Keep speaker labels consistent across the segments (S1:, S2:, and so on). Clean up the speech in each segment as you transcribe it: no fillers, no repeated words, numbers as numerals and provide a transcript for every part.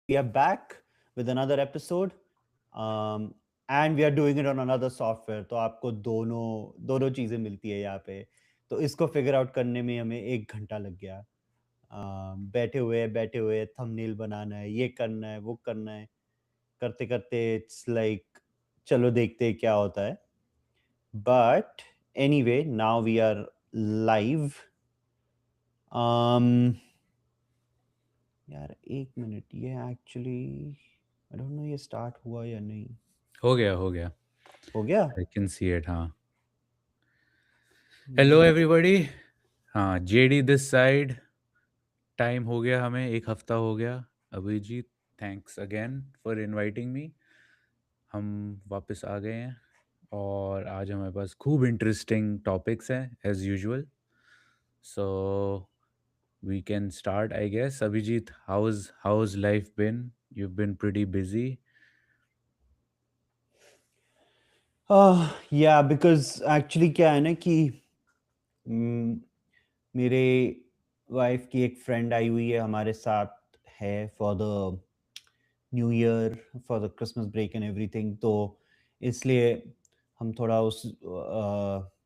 S1: we are back with another episode, um, and we are doing it on another software. तो आपको दोनों दोनों चीज़ें मिलती है यहाँ पे. तो इसको फिगर आउट करने में हमें 1 घंटा लग गया. बैठे हुए थंबनेल बनाना है, ये करना है, वो करना है, करते करते इट्स लाइक चलो देखते हैं क्या होता है. But anyway now we are live. um यार 1 मिनट, ये एक्चुअली आई डोंट नो ये स्टार्ट हुआ या नहीं.
S2: हो गया
S1: हो गया.
S2: आई कैन सी इट हाँ. Hello everybody. हाँ, जेडी दिस साइड. टाइम हो गया, हमें एक हफ्ता हो गया. Abhijit, thanks again for inviting me. हम वापस आ गए हैं और आज हमारे पास खूब इंटरेस्टिंग टॉपिक्स हैं as usual. So we can start I guess. Abhijit, how's life been? You been pretty busy.
S1: Yeah because actually क्या है ना कि mm, मेरे वाइफ की एक फ्रेंड आई हुई है हमारे साथ है for the new year, for the Christmas break and everything. तो इसलिए हम थोड़ा उस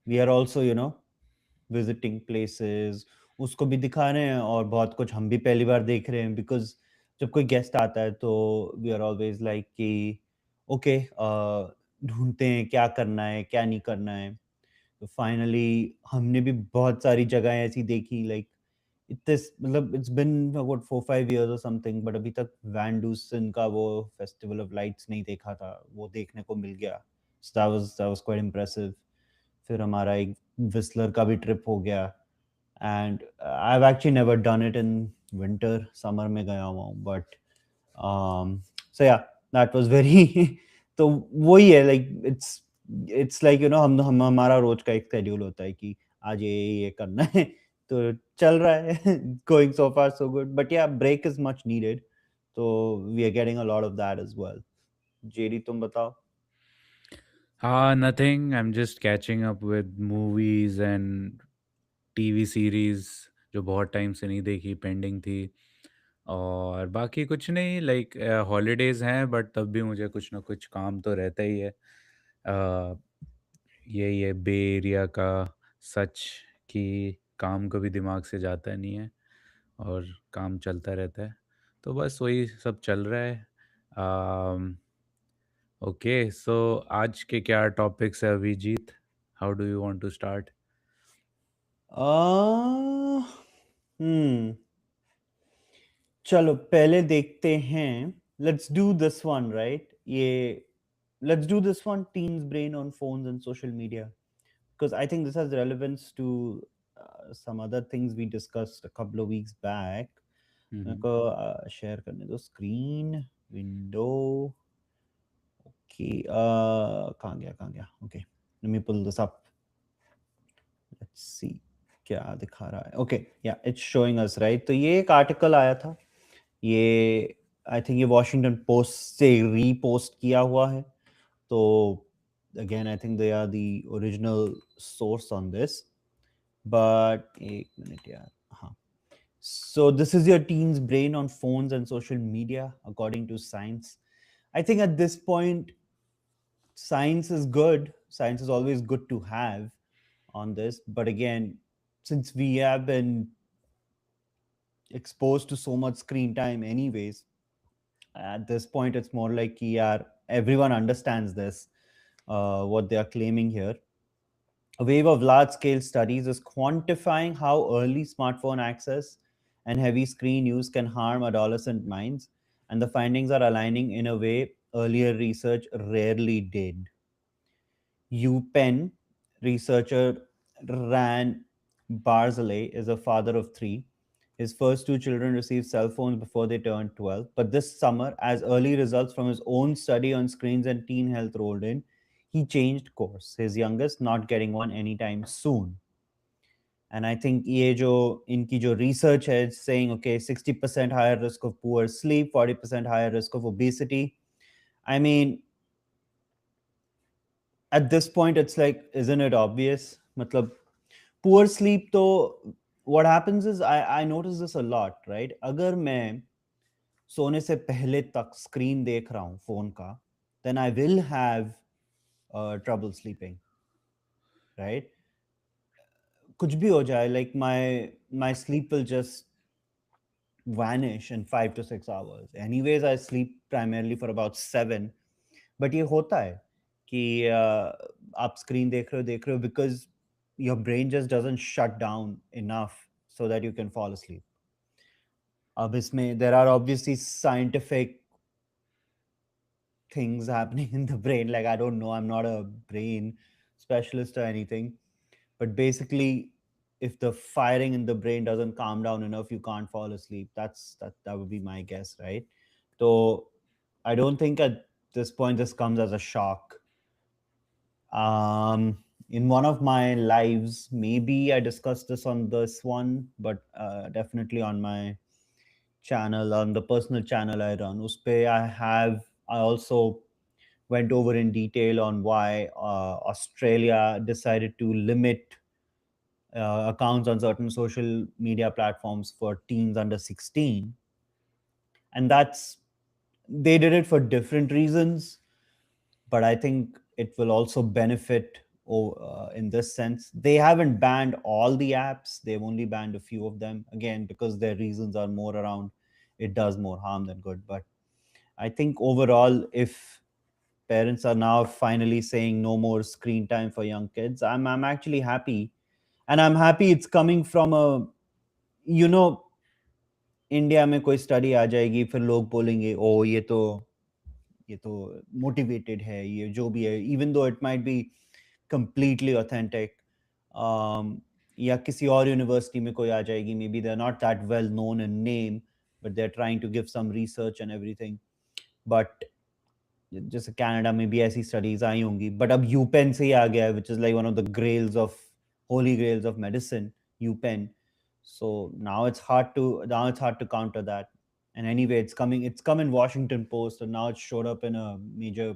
S1: we are also visiting places, उसको भी दिखा रहे हैं और बहुत कुछ हम भी पहली बार देख रहे हैं. बिकॉज जब कोई गेस्ट आता है तो वी आर ऑलवेज लाइक कि ओके, ढूंढते हैं क्या करना है क्या नहीं करना है. तो फाइनली हमने भी बहुत सारी जगह ऐसी देखी, लाइक इतने मतलब इट्स बिन अबाउट 4-5 years और समथिंग, बट अभी तक वैन डूसन का वो फेस्टिवल ऑफ लाइट्स नहीं देखा था, वो देखने को मिल गया. That was quite impressive. फिर हमारा एक विस्लर का भी ट्रिप हो गया. And I have actually never done it in winter, summer में गया हुआ हूँ. बट सो या दैट वाज वेरी तो वही है, लाइक इट्स लाइक हम हमारा रोज का एक शेड्यूल होता है कि आज ये करना है. तो चल रहा है. Going so far so good, but yeah break is much needed. तो we are getting a lot of that as well. JD तुम बताओ.
S2: Nothing. I'm just catching up with movies and TV series जो बहुत time से नहीं देखी, pending थी. और बाकी कुछ नहीं, लाइक हॉलीडेज हैं बट तब भी मुझे कुछ ना कुछ काम तो रहता ही है. अ, यही है बे एरिया का सच, कि काम कभी दिमाग से जाता नहीं है और काम चलता रहता है. तो बस वही सब चल रहा है. ओके, सो आज के क्या टॉपिक्स है Abhijit? How do you want to start?
S1: Hmm चलो पहले देखते हैं. Let's do this one, right? ये let's do this one, teens brain on phones and social media, because I think this has relevance to some other things we discussed a couple of weeks back. मेरे को share करने दो screen window. Okay, कहाँ गया? Okay, let me pull this up. Let's see क्या दिखा रहा है. ओके, या इट्स शोइंग अस राइट. तो ये एक आर्टिकल आया था. ये आई थिंक ये वॉशिंगटन पोस्ट से रीपोस्ट किया हुआ है. तो again I think they are the original source on this. But एक मिनट यार. हाँ. So this is your teen's brain on phones and social media according to science. I think at this point science is good. Science is always good to have on this. But again, since we have been exposed to so much screen time anyways, at this point it's more like yeah, everyone understands this, what they are claiming here. A wave of large scale studies is quantifying how early smartphone access and heavy screen use can harm adolescent minds, and the findings are aligning in a way earlier research rarely did. UPenn researcher Ran Barzilay is a father of three. His first two children received cell phones before they turned 12. But this summer, as early results from his own study on screens and teen health rolled in, he changed course, his youngest not getting one anytime soon. And I think ये जो इनकी जो research है, it's saying okay, 60% higher risk of poor sleep, 40% higher risk of obesity. I mean, at this point it's like, isn't it obvious? Matlab, poor sleep तो what happens is I notice this a lot, right? अगर मैं सोने से पहले तक screen देख रहा हूँ फ़ोन का, then I will have trouble sleeping, right? कुछ भी हो जाए, like my sleep will just vanish in 5 to 6 hours. Anyways, I sleep primarily for about 7. But ये होता है कि आप स्क्रीन देख रहे हो because your brain just doesn't shut down enough so that you can fall asleep. अब इसमें there are obviously scientific things happening in the brain. Like, I don't know, I'm not a brain specialist or anything, but basically, if the firing in the brain doesn't calm down enough, you can't fall asleep. That would be my guess, right? So I don't think at this point this comes as a shock. In one of my lives, maybe I discussed this on this one, but definitely on my channel, on the personal channel I run, uspe I also went over in detail on why Australia decided to limit accounts on certain social media platforms for teens under 16. And they did it for different reasons, but I think it will also benefit in this sense. They haven't banned all the apps, they've only banned a few of them, again, because their reasons are more around it does more harm than good. But I think overall, if parents are now finally saying no more screen time for young kids, I'm actually happy. And I'm happy it's coming from a, you know, India में कोई study आ जाएगी, फिर लोग बोलेंगे ओ ये तो motivated है, ये जो भी है, even though it might be completely authentic, या किसी और यूनिवर्सिटी में कोई आ जाएगी, maybe they are not that well known in name, but they are trying to give some research and everything, but जैसे कनाडा में भी ऐसी स्टडीज आई होंगी, बट अब यूपेन से ही आ गया है, which is like one of the grails of holy grails of medicine, UPenn. So now it's hard to counter that. And anyway, it's come in Washington Post, and now it's showed up in a major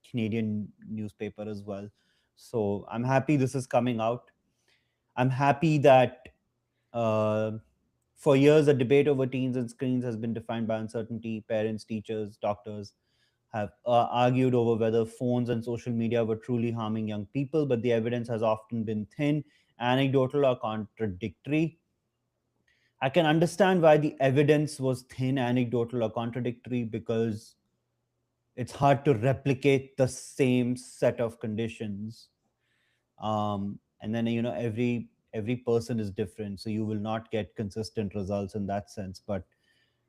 S1: Canadian newspaper as well. So I'm happy this is coming out. I'm happy that uh, for years, the debate over teens and screens has been defined by uncertainty. Parents, teachers, doctors have argued over whether phones and social media were truly harming young people, but the evidence has often been thin, anecdotal, or contradictory. I can understand why the evidence was thin, anecdotal, or contradictory, because it's hard to replicate the same set of conditions. And then, every person is different, so you will not get consistent results in that sense. But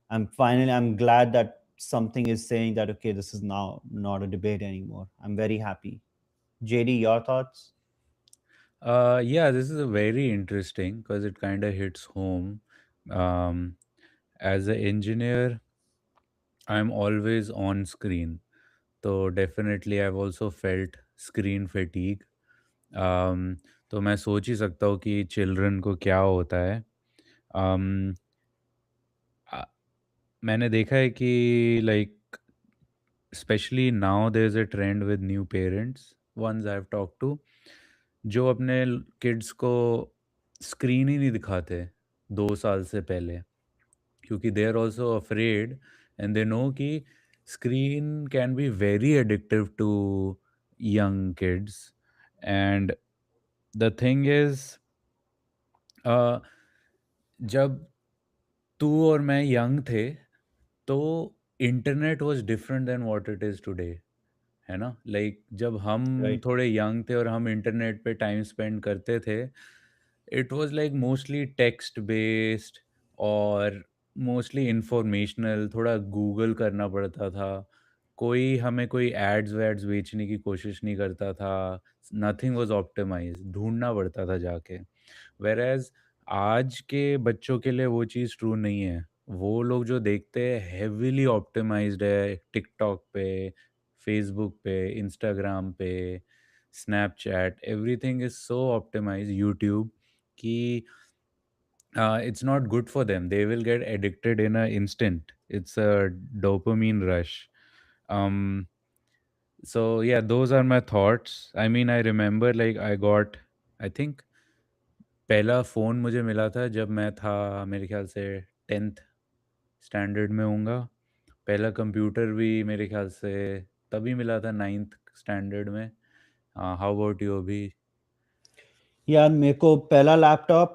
S1: I'm glad that something is saying that okay, this is now not a debate anymore. I'm very happy. JD, your thoughts?
S2: Yeah, this is a very interesting because it kind of hits home. Um, as an engineer, I'm always on screen. So definitely I've also felt screen fatigue. um, तो मैं सोच ही सकता हूँ कि children को क्या होता है. um, आ- मैंने देखा है कि like specially now there is a trend with new parents ones I have talk to, जो अपने किड्स को स्क्रीन ही नहीं दिखाते 2 साल से पहले, क्योंकि they are also afraid and they know कि screen can be very addictive to young kids. And the thing is, जब तू और मैं यंग थे तो internet was different than what it is today, है ना? लाइक जब हम
S1: Right.
S2: थोड़े यंग थे और हम इंटरनेट पे टाइम स्पेंड करते थे, it was like mostly text based और मोस्टली इंफॉर्मेशनल, थोड़ा गूगल करना पड़ता था, कोई हमें कोई एड्स वैड्स बेचने की कोशिश नहीं करता था, नथिंग वाज ऑप्टिमाइज्ड, ढूंढना पड़ता था जाके. वेयरएज़ आज के बच्चों के लिए वो चीज़ ट्रू नहीं है. वो लोग जो देखते हैं हेवीली ऑप्टिमाइज्ड है टिकटॉक पे, फेसबुक पे, इंस्टाग्राम पे, Snapchat, everything is so optimised, YouTube, कि it's not good for them. They will get addicted in an instant. It's a dopamine rush. Um, so yeah, those are my thoughts. I mean, I remember like I think पहला phone मुझे मिला था जब मैं था मेरे ख़्याल से 10th स्टैंडर्ड में होऊँगा. पहला कंप्यूटर भी मेरे ख्याल से तभी मिला था 9th स्टैंडर्ड में। हाउ अबाउट यू अभी?
S1: यार मेरे को पहला लैपटॉप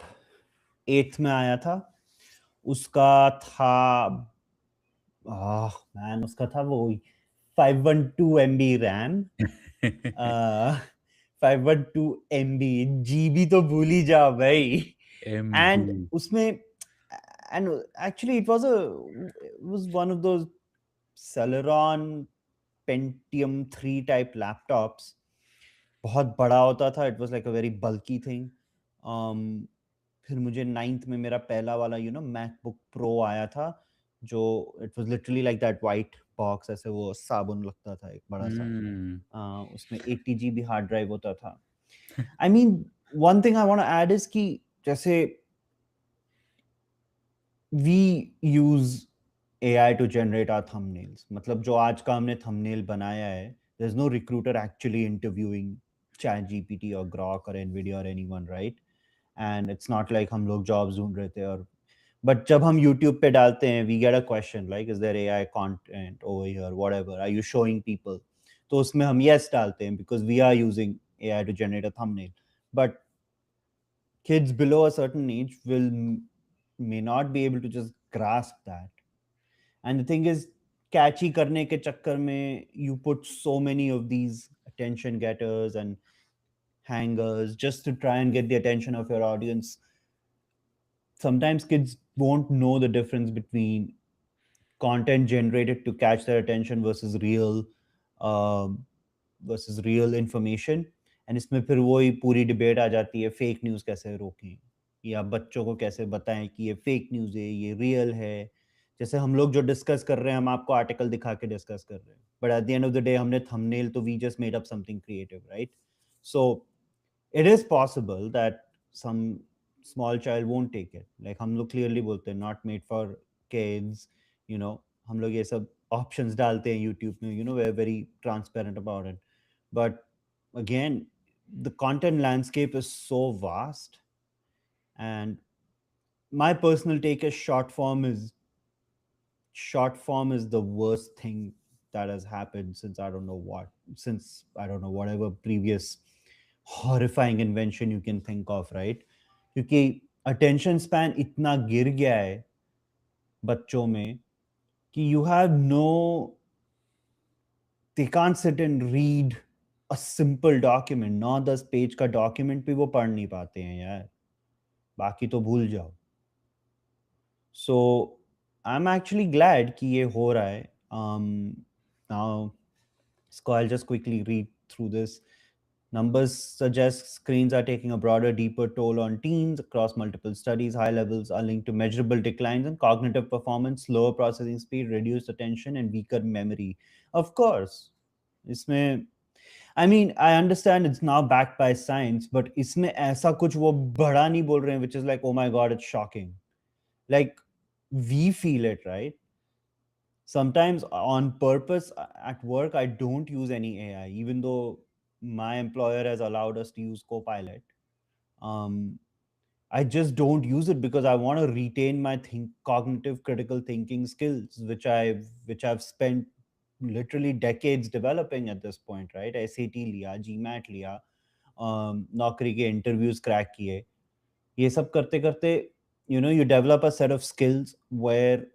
S1: 8th में आया था। उसका था मैन उसका था वो 512 MB रैम, 512 MB जीबी तो भूल ही जाओ भाई।
S2: एमबी।
S1: एंड उसमें and actually it was one of those Celeron Pentium 3 type laptops. बहुत बड़ा होता था, it was like a very bulky thing. फिर मुझे 9th में मेरा पहला वाला मैकबुक प्रो आया था, जो it was literally like that white box, ऐसे वो साबुन लगता था एक बड़ा सा।
S2: हम्म।
S1: उसमें 80 GB हार्ड ड्राइव होता था। I mean one thing I want to add is कि जैसे we use AI to generate our thumbnails। मतलब जो आज का हमने thumbnail बनाया है, there's no recruiter actually interviewing ChatGPT or Grok or NVIDIA or anyone, right? And it's not like हम लोग jobs ढूंढ रहे थे। और but जब हम YouTube पे डालते हैं, we get a question like, is there AI content over here, whatever, are you showing people? तो उसमें हम yes डालते हैं because we are using AI to generate a thumbnail। But kids below a certain age may not be able to just grasp that। And the thing is, catchy करने के चक्कर में you put so many of these attention getters and hangers just to try and get the attention of your audience. Sometimes kids won't know the difference between content generated to catch their attention um, versus real information। And इसमें फिर वही पूरी debate आ जाती है, fake news कैसे रोकें या बच्चों को कैसे बताएं कि ये फेक न्यूज़ है, ये रियल है। जैसे हम लोग जो डिस्कस कर रहे हैं, हम आपको आर्टिकल दिखा के डिस्कस कर रहे हैं, but at the end of the day हमने थंबनेल तो we just made up something creative, right? So it is possible that some small child won't take it, like हम लोग clearly बोलते हैं not made for kids, you know। हम लोग ये सब options डालते हैं YouTube में, we're very transparent about it। but again, the content landscape is so vast, and my personal take is short form is the worst thing that has happened since I don't know what, since I don't know whatever previous horrifying invention you can think of, right? क्योंकि attention span इतना गिर गया है बच्चों में कि you have no, they can't sit and read a simple document। 9-10 page का document भी वो पढ़ नहीं पाते हैं यार, बाकी तो भूल जाओ। सो आई एम एक्चुअली ग्लैड कि ये हो रहा है। Now so I'll just quickly read through this. Numbers suggest screens are taking a broader, deeper toll on teens across multiple studies. High levels are linked to measurable declines in cognitive performance, slower processing speed, reduced attention, and weaker memory. Of course, इसमें I mean, I understand it's now backed by science, but इसमें ऐसा कुछ वो बड़ा नहीं बोल रहे हैं, which is like, oh my god, it's shocking. Like, we feel it, right? Sometimes on purpose at work, I don't use any AI, even though my employer has allowed us to use Copilot. um, I just don't use it because I want to retain my cognitive critical thinking skills, which I've spent literally decades developing at this point, right? SAT लिया, GMAT लिया, नौकरी के interviews crack किए। ये सब करते करते you develop a set of skills where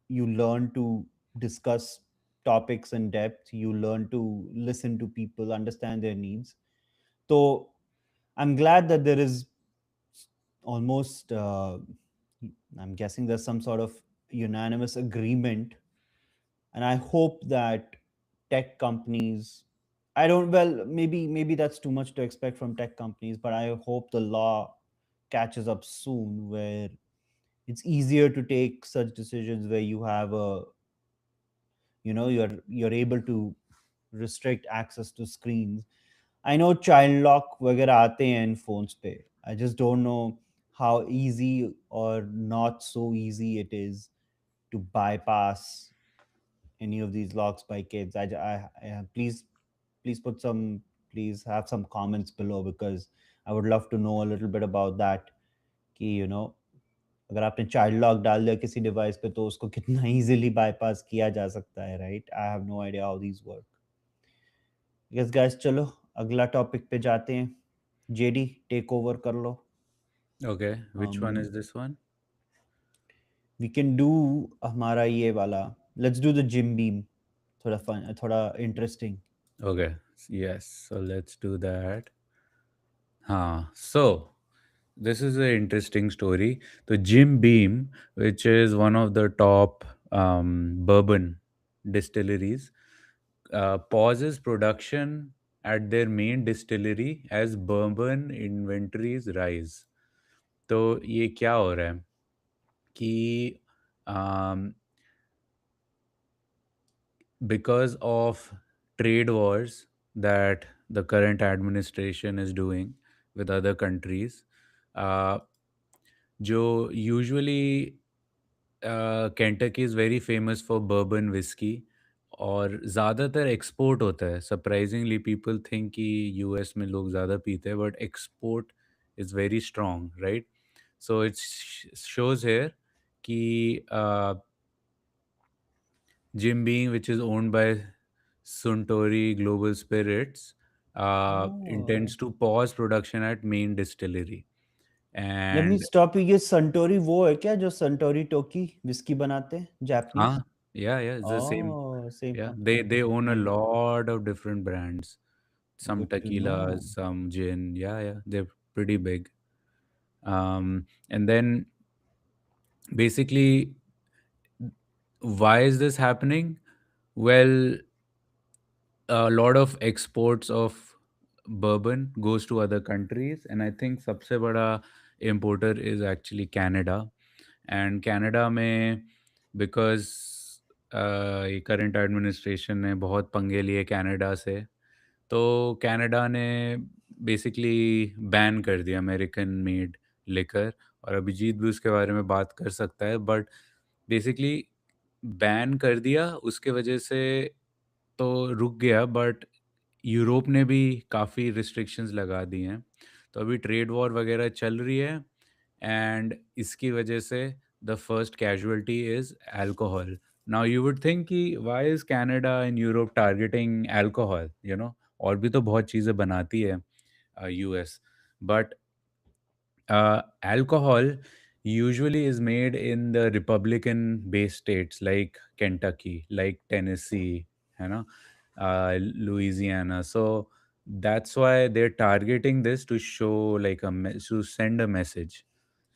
S1: you learn to discuss topics in depth, you learn to listen to people, understand their needs. So I'm glad that there is almost I'm guessing there's some sort of unanimous agreement, and I hope that tech companies, I don't, well, maybe that's too much to expect from tech companies, but I hope the law catches up soon, where it's easier to take such decisions, where you have a, you're able to restrict access to screens। I know child lock वगैरह आते हैं इन phones पे। I just don't know how easy or not so easy it is to bypass any of these locks by kids। Please put some, please have some comments below, because I would love to know a little bit about that. कि, अगर आपने child lock डाल दिया किसी device पे तो उसको कितना इजीली बाईपास किया जा सकता है, right? I have no idea how these work. Yes guys, चलो अगला टॉपिक पे जाते हैं। जेडी, टेक ओवर कर लो।
S2: Okay, which one
S1: um
S2: is this one?
S1: We can do हमारा ये वाला, let's do the Jim Beam, थोड़ा फन, थोड़ा interesting.
S2: Okay, yes. So let's do that. So this is an interesting story. The Jim Beam, which is one of the top bourbon distilleries, pauses production at their main distillery as bourbon inventories rise. तो ये क्या हो रहा है कि because of trade wars that the current administration is doing with other countries, uh, जो usually Kentucky is very famous for bourbon whiskey और ज़्यादातर एक्सपोर्ट होता है। सरप्राइजिंगली पीपल थिंक कि यूएस में लोग ज़्यादा पीते हैं, but export is very strong, right? So it's shows here कि Jim Beam, which is owned by Suntory Global Spirits,
S1: Oh,
S2: intends to pause production at main distillery.
S1: Let me
S2: And
S1: stop you. ये संटोरी वो है क्या जो संटोरी टोकी whisky बनाते हैं, Japanese?
S2: yeah, it's the same.
S1: Oh, same
S2: Yeah, they
S1: company.
S2: they own a
S1: Okay,
S2: lot of different brands. Some
S1: good to know.
S2: tequilas, some gin. Yeah, they're pretty big. And then basically, why is this happening? Well, a lot of exports of bourbon goes to other countries, and I think सबसे बड़ा importer is actually Canada. And Canada में because ये current administration ने बहुत पंगे लिए Canada से, तो कनाडा ने बेसिकली बैन कर दिया अमेरिकन मेड लिकर। और अभिजीत भी उसके बारे में बात कर सकता है, बट बेसिकली बैन कर दिया उसके वजह से तो रुक गया, बट यूरोप ने भी काफ़ी रिस्ट्रिक्शंस लगा दी हैं। तो अभी ट्रेड वॉर वगैरह चल रही है, एंड इसकी वजह से the first casualty is alcohol. Now you would think कि why is Canada and Europe targeting alcohol, और भी तो बहुत चीज़ें बनाती है US, but alcohol usually is made in the Republican based states like Kentucky, like Tennessee, Louisiana. So that's why they're targeting this to show like to send a message.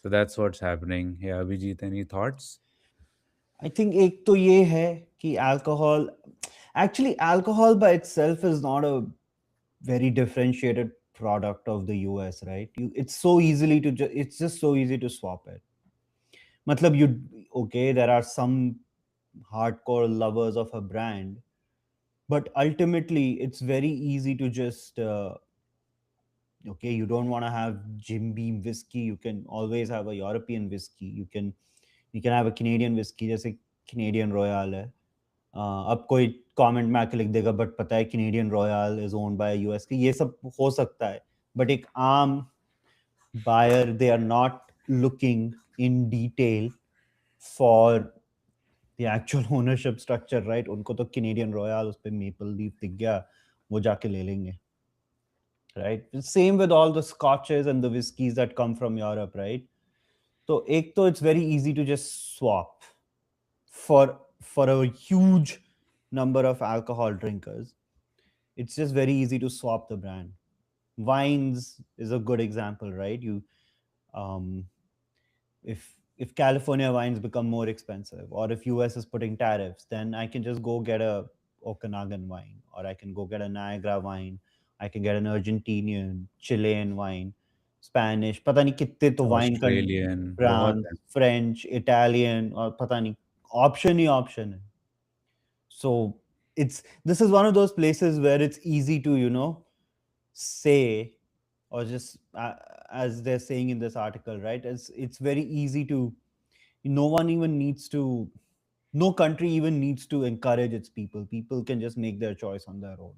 S2: So that's what's happening. Yeah, Vijit, any thoughts?
S1: I think एक तो ये है कि alcohol, actually alcohol by itself is not a very differentiated product of the US, right? It's so easily to it's just so easy to swap it. Matlab you, okay, there are some hardcore lovers of a brand, but ultimately it's very easy to just okay, you don't want to have Jim Beam whiskey, you can always have a European whiskey, you can have a Canadian whiskey, जैसे Canadian Royal है। अब कोई comment में आके लिख देगा but पता है Canadian Royal is owned by US की, ये सब हो सकता है, बट एक आम buyer, they are not looking in detail for the actual ownership structure, right? उनको तो कैनेडियन रॉयल, उस पे मेपल लीफ दिख गया, वो जाके ले लेंगे, right? Same with all the scotches and the whiskeys that come from Europe, right? तो एक तो it's very easy to just swap for a huge number of alcohol drinkers. It's just very easy to swap the brand. Wines is a good example, right? Um, if California wines become more expensive, or if US is putting tariffs, then I can just go get a Okanagan wine, or I can go get a Niagara wine, I can get an Argentinian, Chilean wine, Spanish, पता नहीं कितने तो wine का
S2: Australian, बहुत
S1: brands,
S2: है.
S1: French, Italian, और पता नहीं, option ही option है. So it's, this is one of those places where it's easy to, say, or just as they're saying in this article, right? It's very easy to, no one even needs to, no country even needs to encourage its people. People can just make their choice on their own,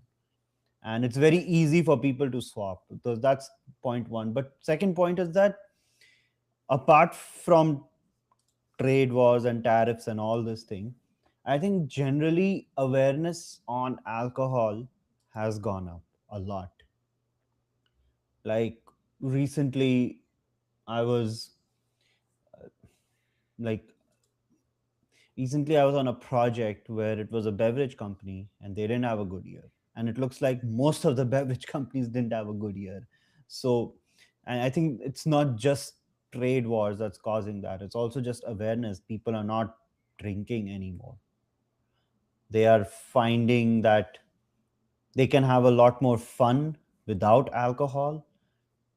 S1: and it's very easy for people to swap. So that's point one. But second point is that apart from trade wars and tariffs and all this thing, I think generally awareness on alcohol has gone up a lot. Like recently, I was like recently I was on a project where it was a beverage company and they didn't have a good year. And it looks like most of the beverage companies didn't have a good year. So, and I think it's not just trade wars that's causing that. It's also just awareness. People are not drinking anymore. They are finding that they can have a lot more fun without alcohol.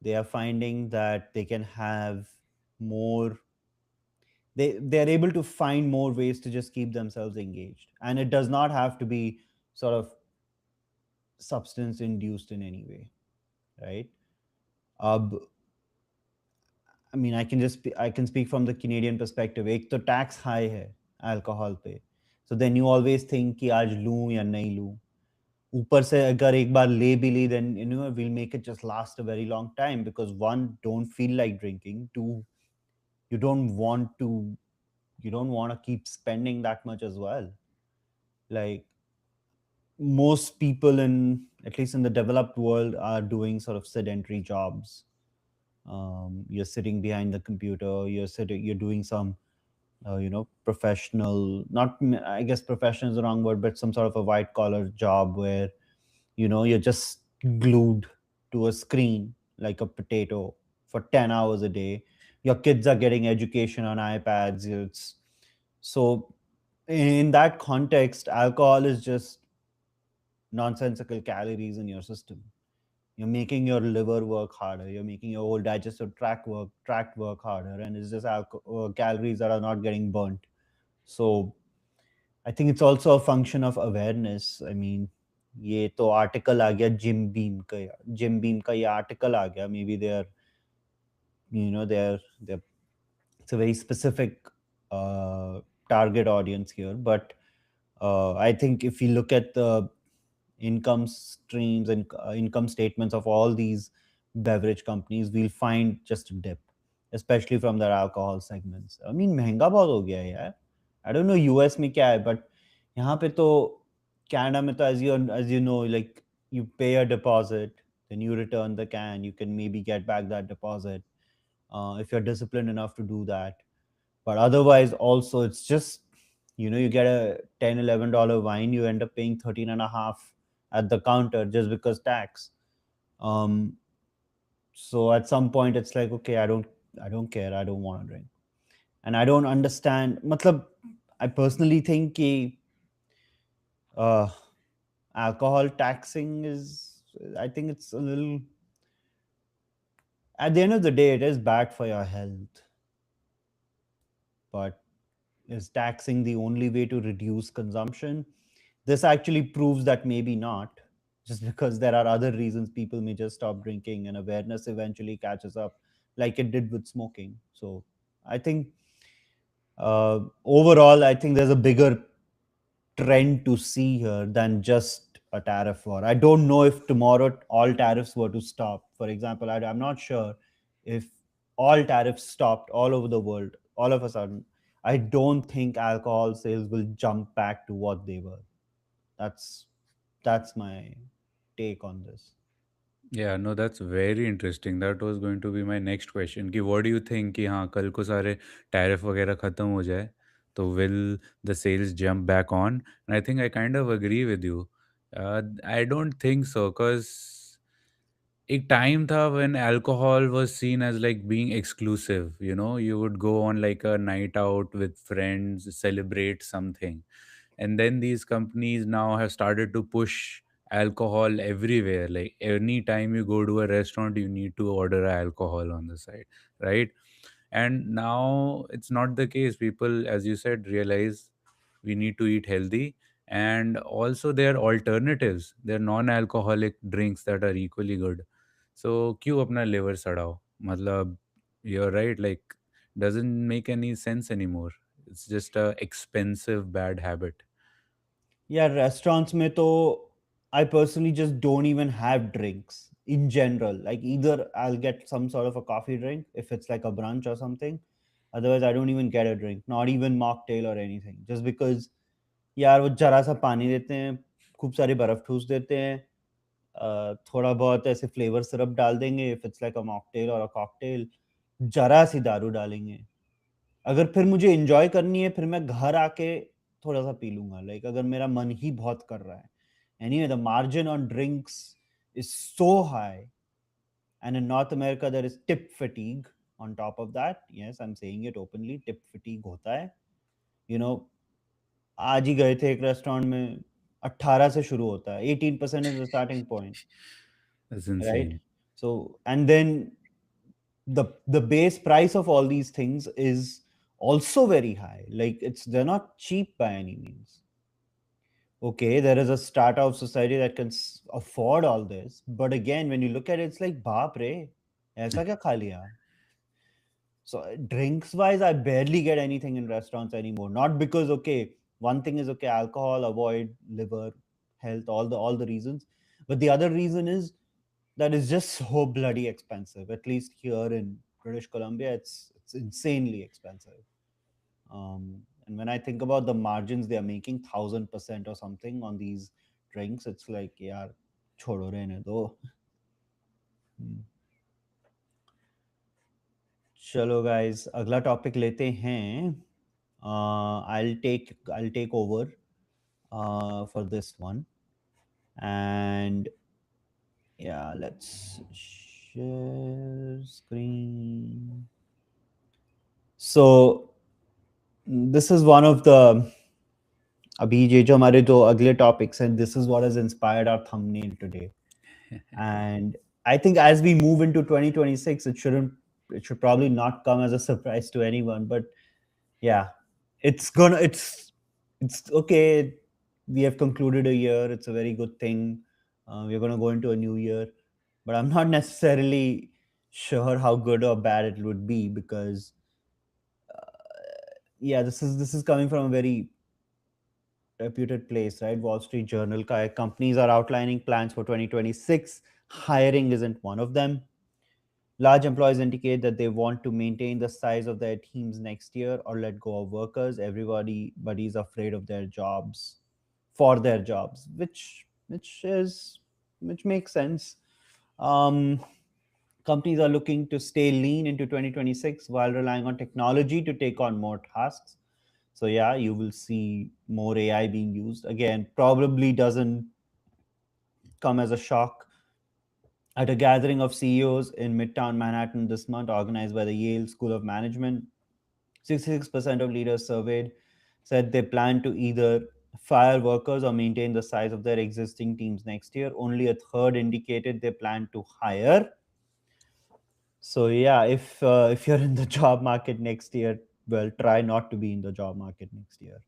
S1: They are finding that they can have more, they are able to find more ways to just keep themselves engaged, and it does not have to be sort of substance induced in any way, right? I mean, I can speak from the Canadian perspective. एक तो tax high है alcohol पे, so then you always think कि आज लूं या नहीं लूं. ऊपर से अगर एक बार ले भी ली, then you know we'll make it just last a very long time, because one, don't feel like drinking. Two, you don't want to, you don't want to keep spending that much as well. Like most people in, at least in the developed world, are doing sort of sedentary jobs. You're sitting behind the computer, you're doing some professional, not, I guess professional is the wrong word, but some sort of a white collar job where you're just glued to a screen like a potato for 10 hours a day. Your kids are getting education on iPads. It's so, in that context, alcohol is just nonsensical calories in your system. You're making your liver work harder. You're making your whole digestive tract work harder, and it's just calories that are not getting burnt. So I think it's also a function of awareness. I mean, ये तो article आ गया gym beam का ये article आ गया. Maybe they're, they're it's a very specific uh, target audience here, but I think if you look at the income streams and income statements of all these beverage companies, we'll find just a dip, especially from their alcohol segments. I mean, महंगा बहुत हो गया है यार. I don't know US में क्या है, but यहाँ पे तो Canada में तो, as you know, like you pay a deposit, then you return the can, you can maybe get back that deposit if you're disciplined enough to do that. But otherwise also it's just, you get a 10-11 dollar wine, you end up paying 13 and a half at the counter just because tax. um so at some point it's like, okay, I don't care, I don't want to drink. And I don't understand, matlab, I personally think ki, uh alcohol taxing is, I think it's a little, at the end of the day it is bad for your health. But is taxing the only way to reduce consumption? This actually proves that maybe not, just because there are other reasons people may just stop drinking and awareness eventually catches up, like it did with smoking. So I think overall, I think there's a bigger trend to see here than just a tariff war. I don't know if tomorrow all tariffs were to stop. For example, I'm not sure if all tariffs stopped all over the world all of a sudden. I don't think alcohol sales will jump back to what they were. That's that's my take on this.
S2: Yeah, no, that's very interesting. That was going to be my next question कि what do you think कि हाँ कल को सारे tariff वगैरह ख़त्म हो जाए तो will the sales jump back on? And I think I kind of agree with you. I don't think so because एक टाइम था when alcohol was seen as like being exclusive. You would go on like a night out with friends, celebrate something, and then these companies now have started to push alcohol everywhere. Like anytime you go to a restaurant, you need to order alcohol on the side, right? And now it's not the case. People, as you said, realize we need to eat healthy, and also there are alternatives. There are non-alcoholic drinks that are equally good. So क्यों अपना liver सड़ाओ? मतलब, you're right, like doesn't make any sense anymore. It's just a expensive bad habit.
S1: Yeah, restaurants mein to, I personally just don't even have drinks in general. Like either I'll get some sort of a coffee drink if it's like a brunch or something, Otherwise, I don't even get a drink, not even mocktail or anything, just because यार वो जरा सा पानी देते हैं, खूब सारी बर्फ ठूस देते हैं, थोड़ा बहुत ऐसे फ्लेवर सिरप डाल देंगे, if it's like a mocktail और अ कॉकटेल, जरा सी दारू डालेंगे। अगर फिर मुझे एन्जॉय करनी है, फिर मैं घर आके थोड़ा-सा पी लूँगा, लाइक अगर मेरा मन ही बहुत कर रहा है। Anyway the margin on drinks is so high, and in North America there is tip fatigue on top of that. Yes, I'm saying it openly, tip fatigue होता है। You know, आज ही गए थे एक रेस्टोरेंट में, 18 से शुरू होता है, 18% is the starting point,
S2: That's
S1: right?
S2: insane.
S1: So and then the base price of all these things is also very high. Like they're not cheap by any means. Okay, there is a strata of society that can afford all this, but again, when you look at it, it's like बाप रे, ऐसा क्या खा लिया? So drinks wise, I barely get anything in restaurants anymore. Not because okay, one thing is okay, alcohol, avoid liver health, all the reasons, but the other reason is that is just so bloody expensive. At least here in British Columbia, it's insanely expensive. And when I think about the margins they are making, 1000% or something on these drinks, it's like yeah, छोड़ो रहने दो. Hmm. चलो guys, अगला topic लेते हैं. I'll take over for this one, and yeah, let's share screen. So this is one of the अभी ये जो हमारे दो अगले topics हैं, this is what has inspired our thumbnail today. And I think as we move into 2026, it should probably not come as a surprise to anyone. But yeah, it's okay. We have concluded a year. It's a very good thing. We're gonna go into a new year, but I'm not necessarily sure how good or bad it would be because yeah, this is coming from a very reputed place, right? Wall Street Journal. Companies are outlining plans for 2026. Hiring isn't one of them. Large employers indicate that they want to maintain the size of their teams next year or let go of workers. Everybody is afraid of their jobs, for their jobs, which makes sense. Um, Companies are looking to stay lean into 2026 while relying on technology to take on more tasks. So yeah, you will see more AI being used. Again, probably doesn't come as a shock. At a gathering of CEOs in Midtown Manhattan this month, organized by the Yale School of Management, 66% of leaders surveyed said they plan to either fire workers or maintain the size of their existing teams next year. Only a third indicated they plan to hire. So yeah, if you're in the job market next year, well, try not to be in the job market next year.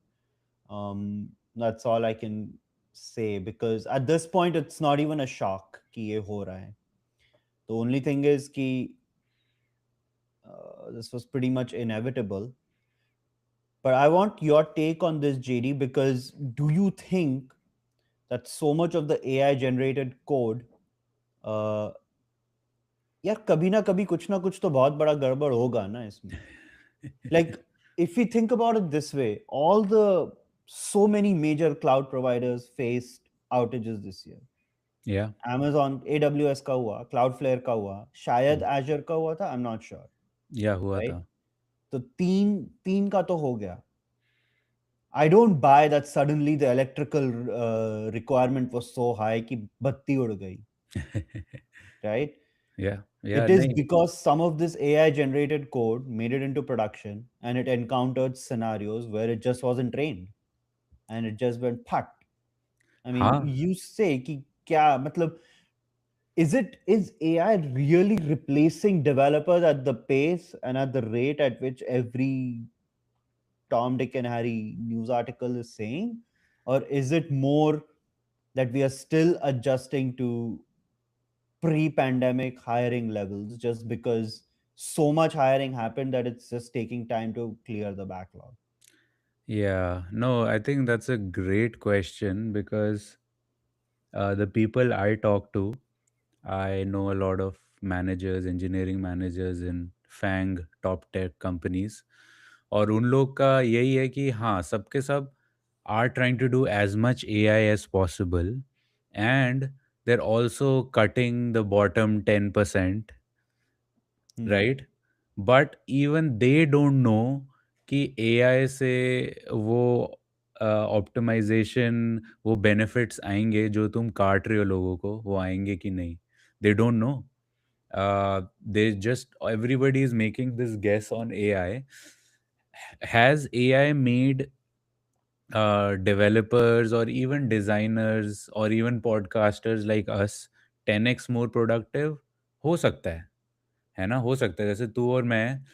S1: That's all I can say because at this point it's not even a shock कि ये हो रहा है. The only thing is कि this was pretty much inevitable. But I want your take on this, JD, because do you think that so much of the AI generated code, uh, यार कभी ना कुछ तो बहुत बड़ा गड़बड़ होगा ना इसमें. Like if we think about it this way, all the so many major cloud providers faced outages this year.
S2: Yeah.
S1: Amazon AWS का हुआ, Cloudflare का हुआ, शायद
S2: Mm.
S1: Azure का हुआ था, I'm not sure,
S2: Yeah, हुआ
S1: right?
S2: था.
S1: तो तीन तीन का तो हो गया. I don't buy that suddenly the electrical requirement was so high कि बत्ती उड़ गई, right?
S2: Yeah, yeah,
S1: It is
S2: नहीं.
S1: because some of this AI generated code made it into production and it encountered scenarios where it just wasn't trained and it just went pat. I mean,
S2: हाँ.
S1: you say कि क्या मतलब is AI really replacing developers at the pace and at the rate at which every Tom, Dick, and Harry news article is saying? Or is it more that we are still adjusting to pre pandemic hiring levels just because so much hiring happened that it's just taking time to clear the backlog?
S2: Yeah, no, I think that's a great question because the people I talk to, I know a lot of managers, engineering managers in FAANG top tech companies, और उन लोग का यही है कि हाँ, सबके सब are trying to do as much A I as possible, and they're also cutting the bottom 10%,
S1: Hmm.
S2: right? But even they don't know कि AI से वो ऑप्टिमाइजेशन, वो बेनिफिट्स आएंगे जो तुम काट रहे हो लोगों को, वो आएंगे कि नहीं, they don't know. They just, everybody is making this guess on AI. Has AI made developers or even designers or even podcasters like us 10x more productive? हो सकता है ना, हो सकता है. जैसे तू और मैं,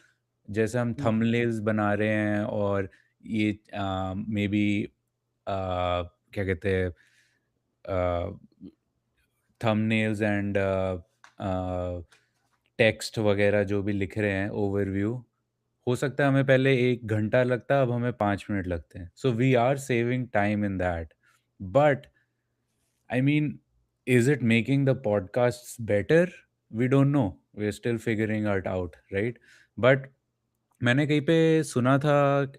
S2: जैसे हम
S1: Hmm.
S2: थंबनेल्स बना रहे हैं, और ये मे बी क्या कहते हैं, थंबनेल्स एंड टेक्स्ट वगैरह जो भी लिख रहे हैं, ओवरव्यू, हो सकता है हमें पहले 1 घंटा लगता, अब हमें 5 मिनट लगते हैं. So we are saving time in that. But I mean, is it making the podcasts better? We don't know. We're still figuring it out, right? But मैंने कहीं पे सुना था,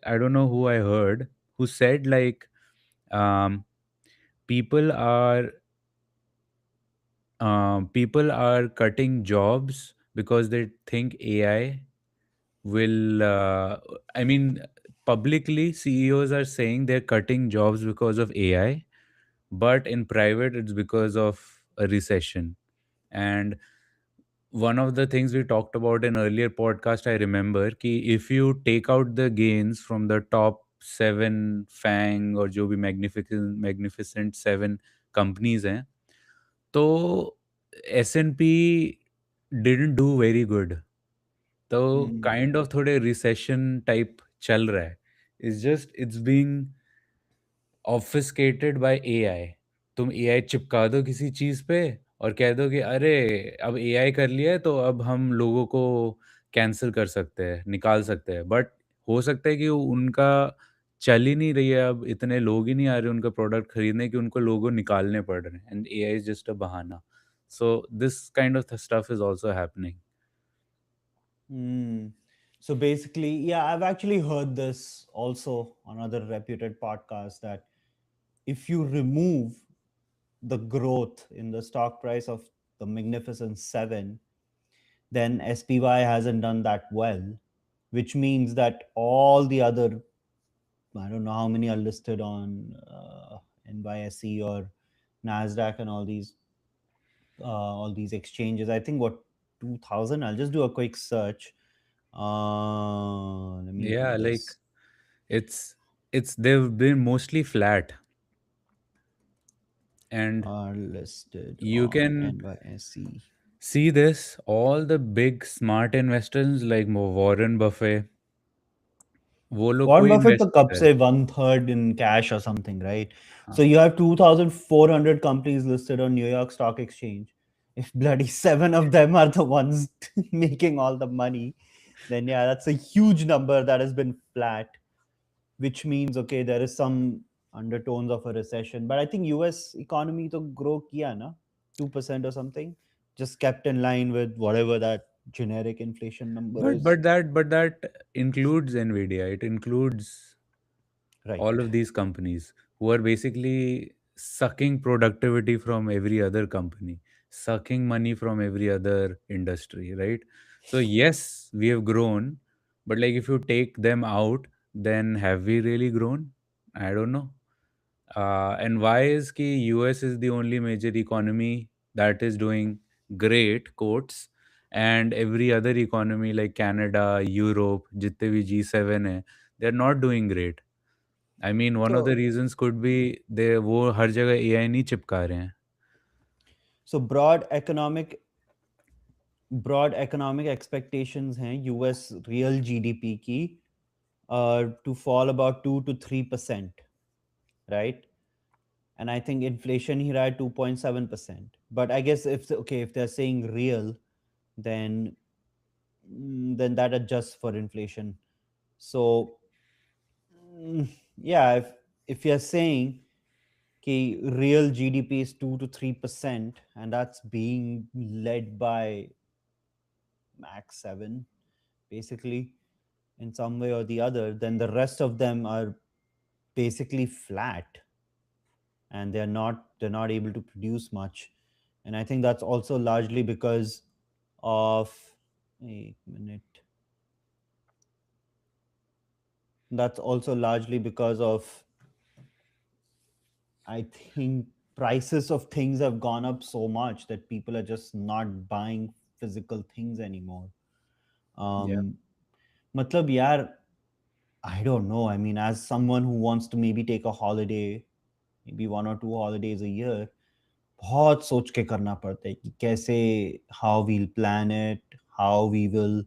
S2: I don't know who I heard, who said like, um, people are people are cutting jobs because they think AI will. I mean, publicly CEOs are saying they're cutting jobs because of AI, but in private it's because of a recession. And one of the things we talked about in earlier podcast, I remember, कि if you take out the gains from the top seven FANG और जो भी magnificent seven companies हैं, तो S&P didn't do very good. तो
S1: Hmm.
S2: kind of थोड़े recession type चल रहा है. It's being obfuscated by AI. तुम एआई चिपका दो किसी चीज़ पे और कह दो कि अरे, अब एआई कर लिया है तो अब हम लोगों को कैंसल कर सकते हैं, निकाल सकते हैं. बट हो सकता है कि उनका चल ही नहीं रही है, अब इतने लोग ही नहीं आ रहे उनका प्रोडक्ट खरीदने कि उनको लोगों निकालने पड़ रहे हैं, and AI is just a बहाना. So this kind of stuff is also happening.
S1: Hmm. So basically, yeah, I've actually heard this also on other reputed podcasts that if you remove the growth in the stock price of the Magnificent Seven, then SPY hasn't done that well, which means that all the other, I don't know how many are listed on NYSE or NASDAQ and all these exchanges. I think what 2000. I'll just do a quick search. Let me do
S2: Yeah, like
S1: this.
S2: it's they've been mostly flat, and
S1: Are listed
S2: you
S1: on
S2: can
S1: NYSE.
S2: see this, all the big smart investors like Warren Buffett, वो लोग
S1: Warren
S2: को
S1: Buffett
S2: invest
S1: तो कब
S2: करता है.
S1: से 1/3 in cash or something, right? So
S2: हाँ.
S1: you have 2,400 companies listed on New York Stock Exchange. If bloody seven of them are the ones making all the money, then yeah, that's a huge number that has been flat, which means okay, there is some undertones of a recession. But I think US economy to grow kiya na 2% or something, just kept in line with whatever that generic inflation number
S2: but
S1: is.
S2: but that but that includes NVIDIA. It includes all
S1: Right.
S2: of these companies who are basically sucking productivity from every other company, sucking money from every other industry, right? So yes, we have grown, but like if you take them out, then have we really grown? I don't know. And why is ki US is the only major economy that is doing great, quotes, and every other economy like Canada, Europe, जितने भी G7 है, they're not doing great. I mean, one of the
S1: So
S2: reasons could be they वो हर जगह AI नहीं चिपका रहे हैं.
S1: so broad economic expectations हैं US real GDP की to fall about 2 to 3%, right? And I think inflation here at 2.7%. But I guess if they're saying real, then then that adjusts for inflation. So yeah, if you're saying कि real GDP is 2 to 3%, and that's being led by Max 7, basically, in some way or the other, then the rest of them are basically flat, and they're not able to produce much. And I think that's also largely because of a minute. That's also largely because of, I think, prices of things have gone up so much that people are just not buying physical things anymore.
S2: Yeah.
S1: Um, matlab yaar, I don't know. I mean, as someone who wants to maybe take a holiday, maybe one or two holidays a year, बहुत सोच के करना पड़ता है कि कैसे, how we'll plan it, how we will.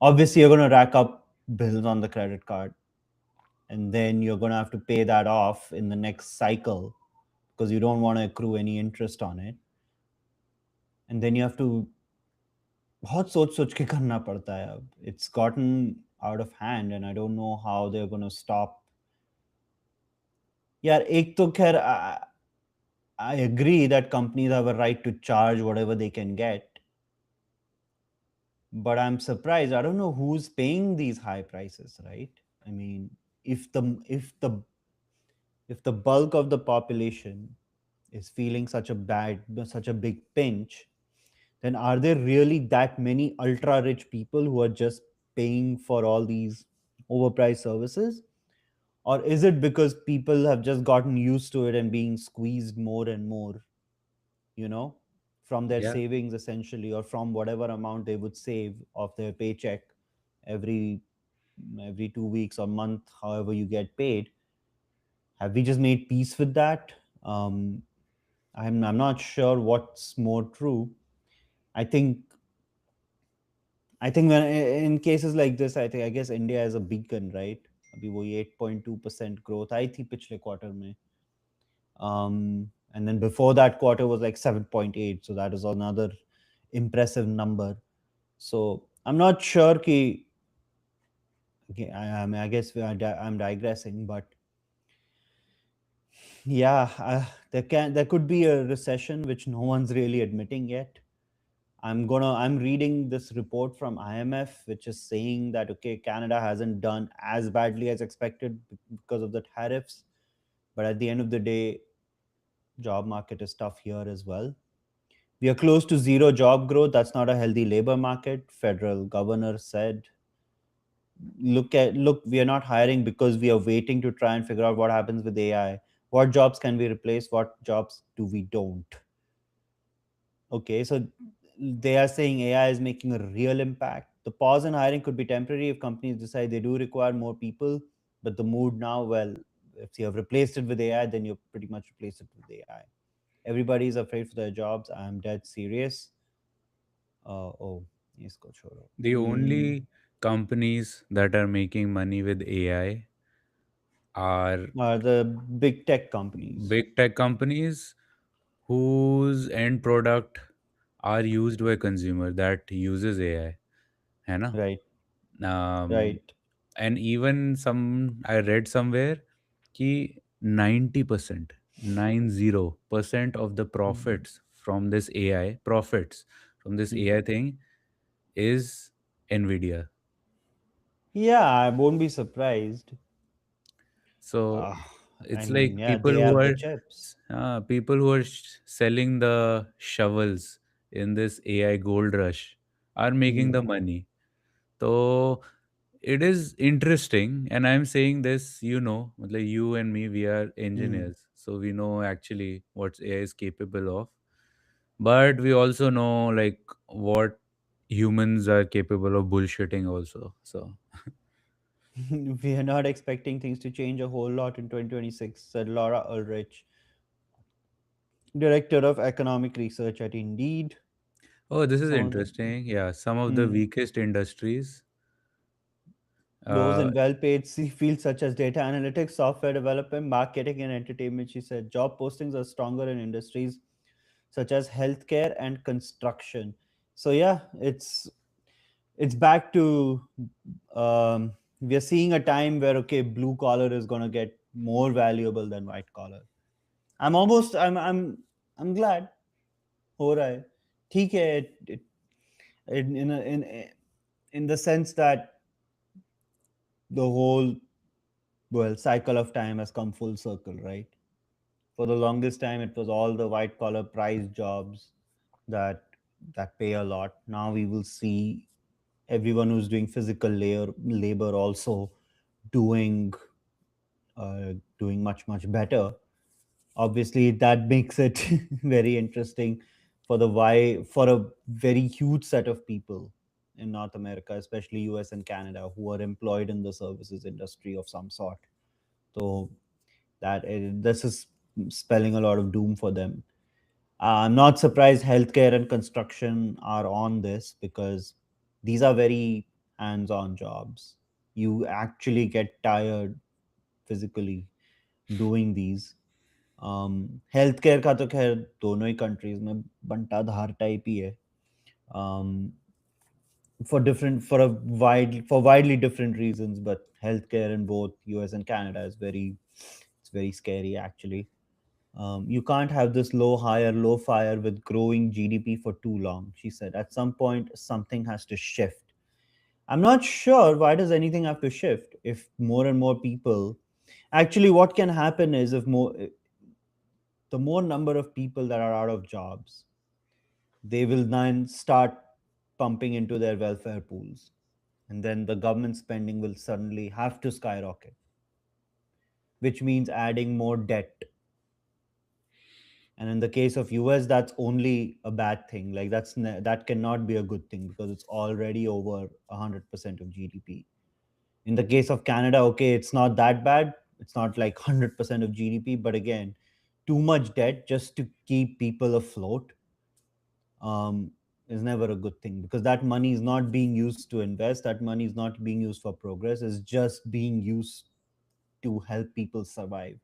S1: Obviously, you're going to rack up bills on the credit card, and then you're going to have to pay that off in the next cycle because you don't want to accrue any interest on it. And then you have to बहुत सोच सोच के करना पड़ता है अब. It's gotten out of hand, and I don't know how they're going to stop. यार एक तो खैर I agree that companies have a right to charge whatever they can get, but I'm surprised. I don't know who's paying these high prices, right? I mean, if the bulk of the population is feeling such a big pinch, then are there really that many ultra rich people who are just paying for all these overpriced services? Or is it because people have just gotten used to it and being squeezed more and more, you know, from their
S2: Yeah.
S1: savings essentially, or from whatever amount they would save of their paycheck every 2 weeks or month, however you get paid? Have we just made peace with that? um, I'm not sure what's more true. I think when in cases like this, I guess India is a beacon, right? अभी वही 8.2% growth आई थी पिछले quarter में. And then before that quarter was like 7.8, so that is another impressive number. So I'm not sure ki, okay, I guess I'm digressing, but yeah, there could be a recession which no one's really admitting yet. I'm reading this report from IMF which is saying that okay, Canada hasn't done as badly as expected because of the tariffs, but at the end of the day, job market is tough here as well. We are close to zero job growth. That's not a healthy labor market. Federal governor said, look, we are not hiring because we are waiting to try and figure out what happens with AI. What jobs can we replace? What jobs do we don't? Okay, so they are saying AI is making a real impact. The pause in hiring could be temporary if companies decide they do require more people. But the mood now, well, if you have replaced it with AI, then you've pretty much replaced it with AI. Everybody's afraid for their jobs. I'm dead serious. Oh, isko छोड़ो.
S2: The only companies that are making money with AI are
S1: Are the big tech companies,
S2: big tech companies whose end product are used by consumer that uses AI, है ना?
S1: right?
S2: Um,
S1: Right.
S2: and even some I read somewhere कि 90%, 90% of the
S1: Mm.
S2: profits from this
S1: Mm.
S2: AI thing is NVIDIA.
S1: Yeah, I won't be surprised.
S2: So
S1: Uh, I
S2: it's
S1: mean,
S2: like
S1: yeah, they have the chips.
S2: people who are selling the shovels in this AI gold rush are making
S1: Mm.
S2: the money. So it is interesting, and I'm saying this, like you and me, we are
S1: Mm.
S2: engineers, so we know actually what AI is capable of. But we also know like what humans are capable of bullshitting also. So
S1: We are not expecting things to change a whole lot in 2026, said Laura Ulrich, director of economic research at Indeed.
S2: oh, this is
S1: Some of the
S2: interesting. Yeah, some of the
S1: Hmm.
S2: weakest industries.
S1: Those
S2: Uh,
S1: in well-paid fields such as data analytics, software development, marketing, and entertainment, she said, job postings are stronger in industries such as healthcare and construction. So yeah, it's back to, we are seeing a time where okay, blue collar is gonna get more valuable than white collar. I'm almost I'm glad. हो रहा है. ठीक है. In in the sense that the whole, well, cycle of time has come full circle, right? For the longest time, it was all the white collar price jobs that pay a lot. Now we will see everyone who's doing physical labor also doing doing much better. Obviously, that makes it very interesting for the why for a very huge set of people in North America, especially US and Canada, who are employed in the services industry of some sort. So this is spelling a lot of doom for them. I'm not surprised healthcare and construction are on this, because these are very hands-on jobs. You actually get tired physically doing these. Health care का तो खैर दोनों ही countries में बंटा धार type ही है. um, for widely different reasons, but healthcare in both US and Canada is very scary actually. You can't have this low hire low fire with growing GDP for too long, she said. At some point something has to shift. I'm not sure why does anything have to shift if more and more people, actually what can happen is, if more the more number of people that are out of jobs, they will then start pumping into their welfare pools. And then the government spending will suddenly have to skyrocket, which means adding more debt. And in the case of US, that's only a bad thing. Like that cannot be a good thing, because it's already over 100% of GDP. In the case of Canada, okay, it's not that bad. It's not like 100% of GDP, but again, too much debt just to keep people afloat um, is never a good thing, because that money is not being used to invest. That money is not being used for progress. It's just being used to help people survive.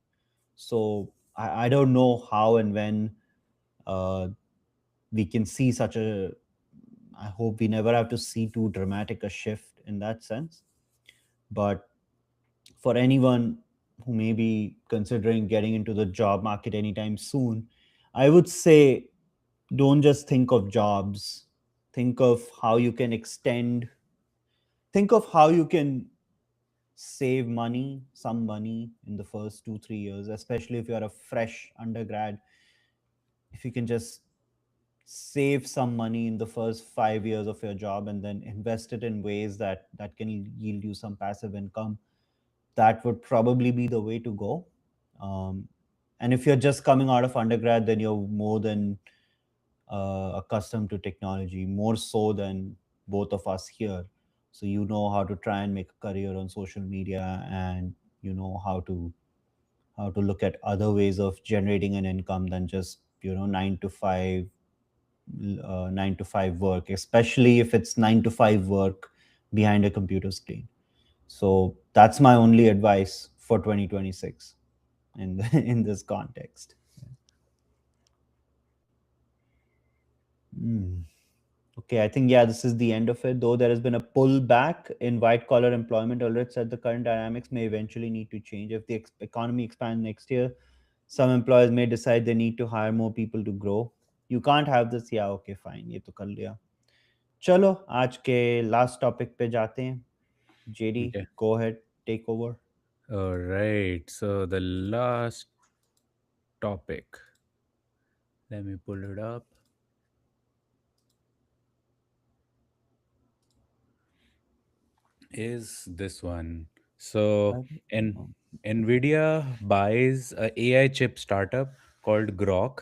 S1: So I don't know how and when uh, we can see such a. I hope we never have to see too dramatic a shift in that sense. But for anyone who may be considering getting into the job market anytime soon, I would say don't just think of jobs. Think of how you can extend, think of how you can save money, some money in the first 2 3 years, especially if you're a fresh undergrad. If you can just save some money in the first 5 years of your job and then invest it in ways that can yield you some passive income, that would probably be the way to go. And if you're just coming out of undergrad, then you're more than accustomed to technology, more so than both of us here. So you know how to try and make a career on social media, and you know how to look at other ways of generating an income than just 9 to 5 9 to 5 work, especially if it's 9 to 5 work behind a computer screen. So that's my only advice for 2026 in in this context. Mm. Okay, I think, yeah, this is the end of it. Though there has been a pullback in white collar employment, Ulrich said the current dynamics may eventually need to change. If the economy expands next year, some employers may decide they need to hire more people to grow. You can't have this. Yeah, okay, fine. ये तो कर लिया. चलो आज के last topic पे जाते हैं. JD,
S2: Okay.
S1: go ahead, take over.
S2: All right. So the last topic, let me pull it up, is this one. So, N-
S1: Oh.
S2: NVIDIA buys a AI chip startup called Grok,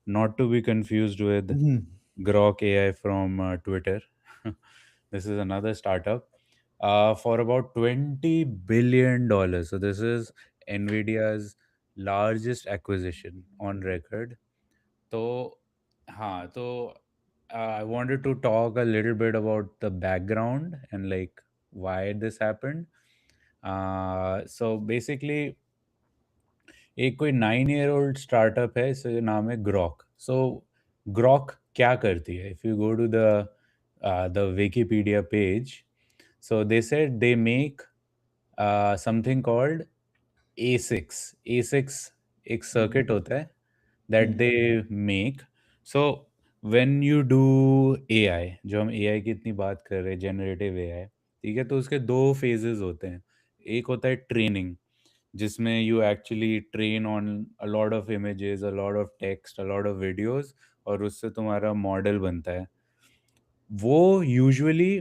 S2: not to be confused with
S1: Mhm.
S2: Grok AI from Twitter. This is another startup for about $20 billion. So, this is NVIDIA's largest acquisition on record. So, I wanted to talk a little bit about the background and like why this happened. So basically एक कोई 9 year old startup है, इसका नाम है Grok. सो Grok क्या करती है? If you go to the Wikipedia page, so they said they make something called A6. A6 एक सर्किट होता है that
S1: Hmm.
S2: they make. So when you do AI, जो हम एआई की इतनी बात कर रहे हैं, जनरेटिव एआई, ठीक है, तो उसके दो फेजेस होते हैं। एक होता है ट्रेनिंग, जिसमें you actually train on a lot of images, a lot of text, a lot of videos, और उससे तुम्हारा मॉडल बनता है। वो यूजुअली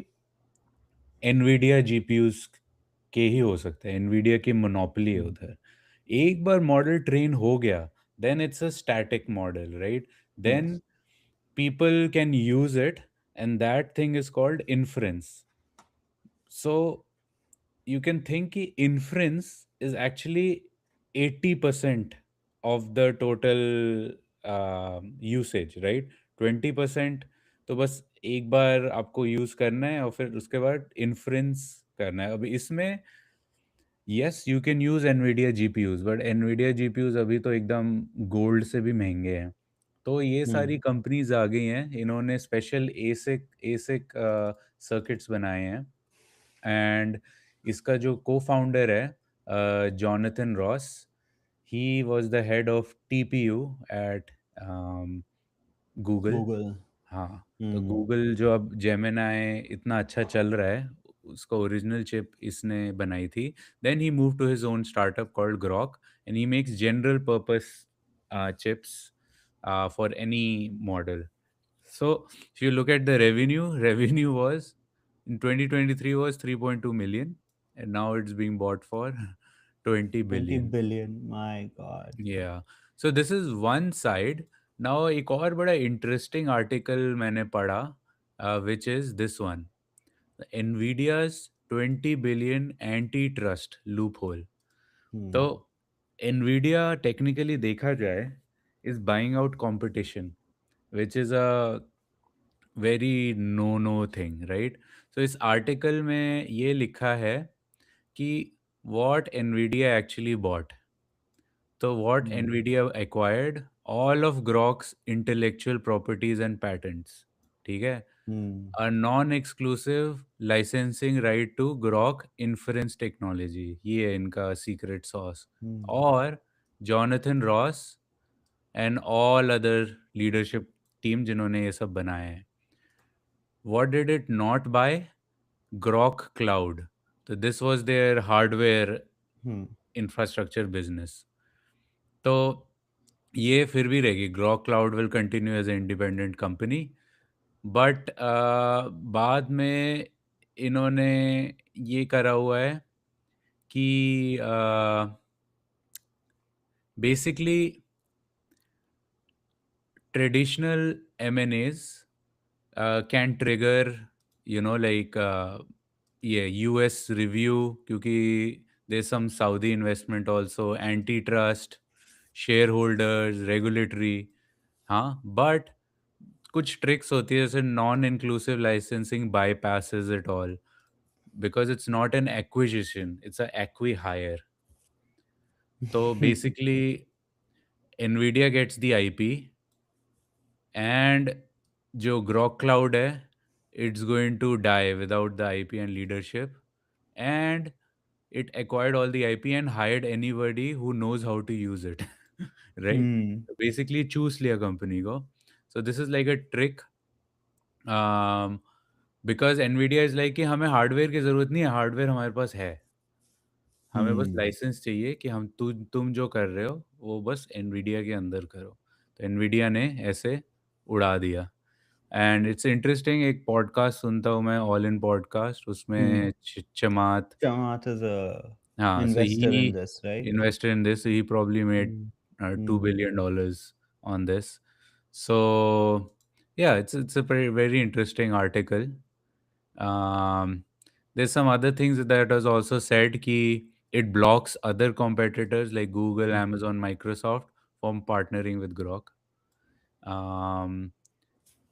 S2: एनवीडिया जीपीयूज के ही हो सकता है, एनवीडिया की मोनोपोली है
S1: हुँ,
S2: उधर। एक बार मॉडल ट्रेन हो गया, then it's a static model, right?
S1: Hmm,
S2: then people can use it, and that thing is called inference. So you can think ki inference is actually 80% of the total usage, right? 20% तो बस एक बार आपको use करना है और फिर उसके बाद इन्फ्रेंस करना है। अभी इसमें yes, you can use Nvidia GPUs, but Nvidia GPUs अभी तो एकदम गोल्ड से भी महंगे हैं। तो ये
S1: हुँ,
S2: सारी कंपनीज आ गई हैं, इन्होंने स्पेशल एसिक एसिक सर्किट्स बनाए हैं। एंड इसका जो को फाउंडर है Jonathan Ross, he was the head of TPU at Google.
S1: Google.
S2: हाँ, तो
S1: हुँ,
S2: गूगल जो अब जेमिनाई इतना अच्छा चल रहा है, उसका ओरिजिनल चिप इसने बनाई थी। Then he move to his own startup called Groq, and he makes general purpose chips for any model. So if you look at the revenue, revenue was in 2023 was 3.2 million, and now it's being bought for 20
S1: 20
S2: billion.
S1: Billion my God!
S2: Yeah. So this is one side. Now एक और बड़ा interesting article मैंने पढ़ा, which is this one. NVIDIA's 20 billion antitrust loophole. तो
S1: हुँ,
S2: NVIDIA technically देखा जाए is buying out competition, which is a very no no thing, right? So इस article में ये लिखा है कि व्हाट एनवीडिया एक्चुअली बॉट। तो what
S1: hmm,
S2: Nvidia acquired all of Groq's intellectual properties and patents, ठीक है?
S1: Hmm,
S2: a non exclusive licensing right to Groq inference technology, ये है इनका सीक्रेट सॉस।
S1: हुँ,
S2: और Jonathan Ross and all other leadership team जिन्होंने ये सब बनाया है, what did it not buy? Grok Cloud. So this was their hardware
S1: hmm,
S2: infrastructure business. तो ये फिर भी रहेगी, Groq cloud will continue as a independent company. But बाद में इन्होंने ये करा हुआ है कि basically traditional M&As can trigger, like yeah, US review, क्योंकि there's some Saudi investment also, antitrust, shareholders, regulatory, हाँ, but कुछ ट्रिक्स होती है, जैसे non inclusive licensing bypasses it all because it's not an acquisition, it's a acqui-hire. तो basically NVIDIA gets the IP, and जो Grok cloud है, it's going to die without the IP and leadership, and it acquired all the IP and hired anybody who knows how to use it, right?
S1: Hmm,
S2: Basically चूस लिया company को। So this is like a trick, um, because NVIDIA is like कि हमें hardware की ज़रूरत नहीं है, hardware हमारे पास है, हमें बस
S1: हुँ,
S2: लाइसेंस चाहिए कि हम तुम जो कर रहे हो वो बस NVIDIA के अंदर करो। तो NVIDIA ने ऐसे उड़ा दिया। एंड इट्स इंटरेस्टिंग, एक पॉडकास्ट सुनता हूँ मैं, ऑल इन पॉडकास्ट,
S1: हुँ।
S2: उसमें चमात,
S1: Chamath is a
S2: हाँ, so
S1: investor in
S2: he
S1: this, right?
S2: invested in this, so he probably made
S1: Mm,
S2: $2
S1: mm,
S2: billion dollars on this. So yeah, it's a very interesting article. um, there's some other things that was also said ki it blocks other competitors like Google,
S1: mm,
S2: Amazon, Microsoft from partnering with Grok. um,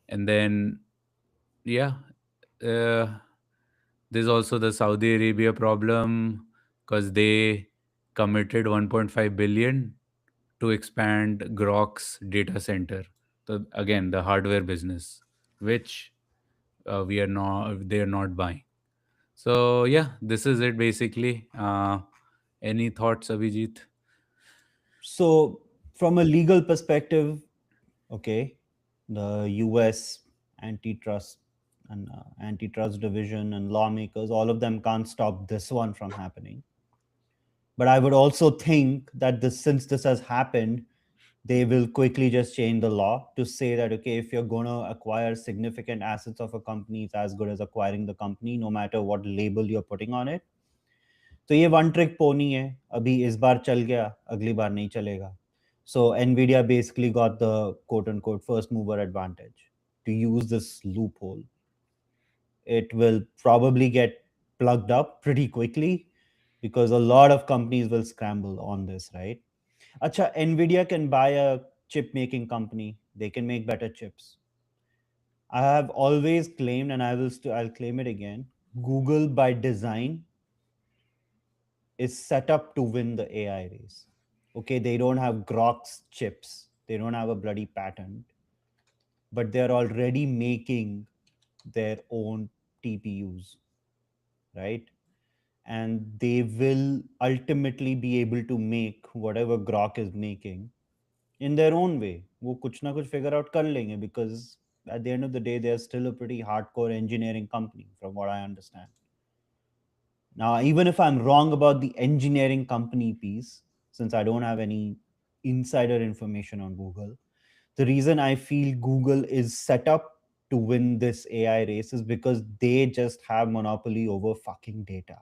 S2: and then yeah, uh, there's also the Saudi Arabia problem because they committed 1.5 billion to expand Grok's data center. So again, the hardware business, which we are not, they are not buying. So yeah, this is it basically. Any thoughts, Abhijit?
S1: So, from a legal perspective, okay. The US antitrust and antitrust division and lawmakers, all of them can't stop this one from happening. But I would also think that this, since this has happened, they will quickly just change the law to say that, okay, if you're going to acquire significant assets of a company, it's as good as acquiring the company, no matter what label you're putting on it. तो ये one trick pony है, अभी इस बार चल गया, अगली बार नहीं चलेगा. So NVIDIA basically got the quote unquote first mover advantage to use this loophole. It will probably get plugged up pretty quickly because a lot of companies will scramble on this, right? Acha, NVIDIA can buy a chip making company. They can make better chips. I have always claimed, and I'll claim it again. Google by design is set up to win the AI race. Okay, they don't have Grok's chips. They don't have a bloody patent, but they're already making their own TPUs, right? And they will ultimately be able to make whatever Grok is making in their own way. वो कुछ ना कुछ figure out कर लेंगे, because at the end of the day, they're still a pretty hardcore engineering company, from what I understand. Now, even if I'm wrong about the engineering company piece, since I don't have any insider information on Google, the reason I feel Google is set up to win this AI race is because they just have monopoly over fucking data.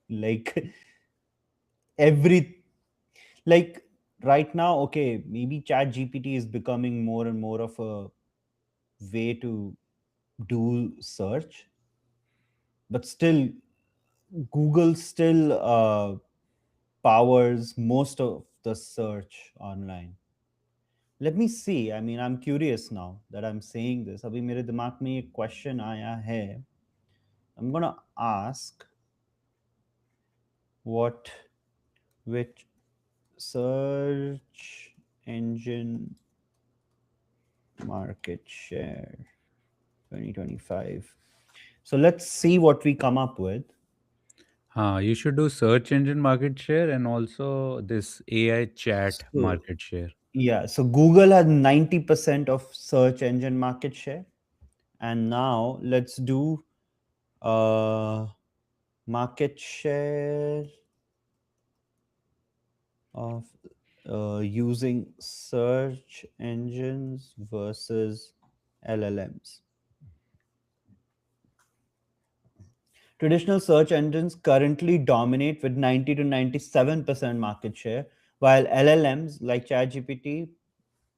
S1: Like every like right now, okay, maybe Chat GPT is becoming more and more of a way to do search, but still, Google still powers most of the search online. Let me see. I mean, I'm curious now that I'm saying this. अभी मेरे दिमाग में एक question आया है. I'm gonna ask what which search engine market share 2025. So let's see what we come up with.
S2: You should do search engine market share and also this AI chat
S1: So
S2: market share.
S1: yeah, so Google has 90% of search engine market share. And now let's do uh, market share of using search engines versus LLMs. Traditional search engines currently dominate with 90 to 97% market share, while LLMs like ChatGPT,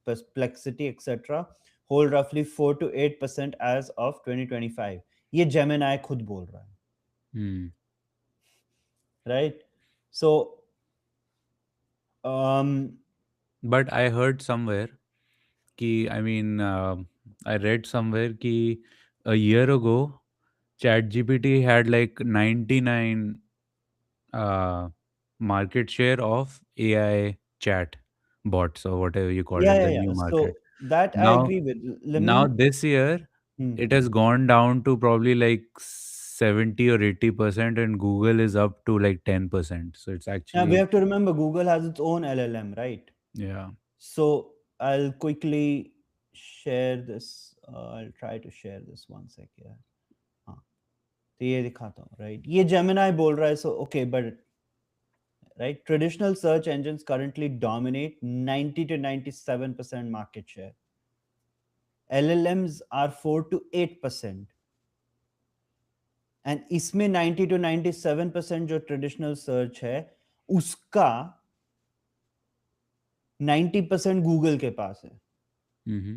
S1: Perplexity, etc., hold roughly 4 to 8% as of 2025. ये Gemini खुद बोल रहा है,
S2: Hmm.
S1: right? So, um,
S2: But I heard somewhere I read somewhere कि a year ago, ChatGPT had like 99 uh, market share of AI chat bots or whatever you call
S1: yeah,
S2: it,
S1: yeah,
S2: the
S1: yeah.
S2: new market.
S1: So that I
S2: Now,
S1: agree with. Let
S2: now
S1: me.
S2: this year, it
S1: Mhm.
S2: has gone down to probably like 70 or 80%, and Google is up to like 10%. So it's
S1: Yeah, we
S2: actually,
S1: have to remember Google has its own LLM, right?
S2: yeah,
S1: So I'll quickly share this. I'll try to share this one sec. Yeah. हाँ, तो ये दिखाता हूँ, right? ये Gemini बोल रहा है, so okay, but right, traditional search engines currently dominate 90 to 97% market share. LLMs are 4 to 8%. And इसमें 90 to 97% जो ट्रेडिशनल सर्च है, उसका 90% गूगल के पास है.
S2: hmm,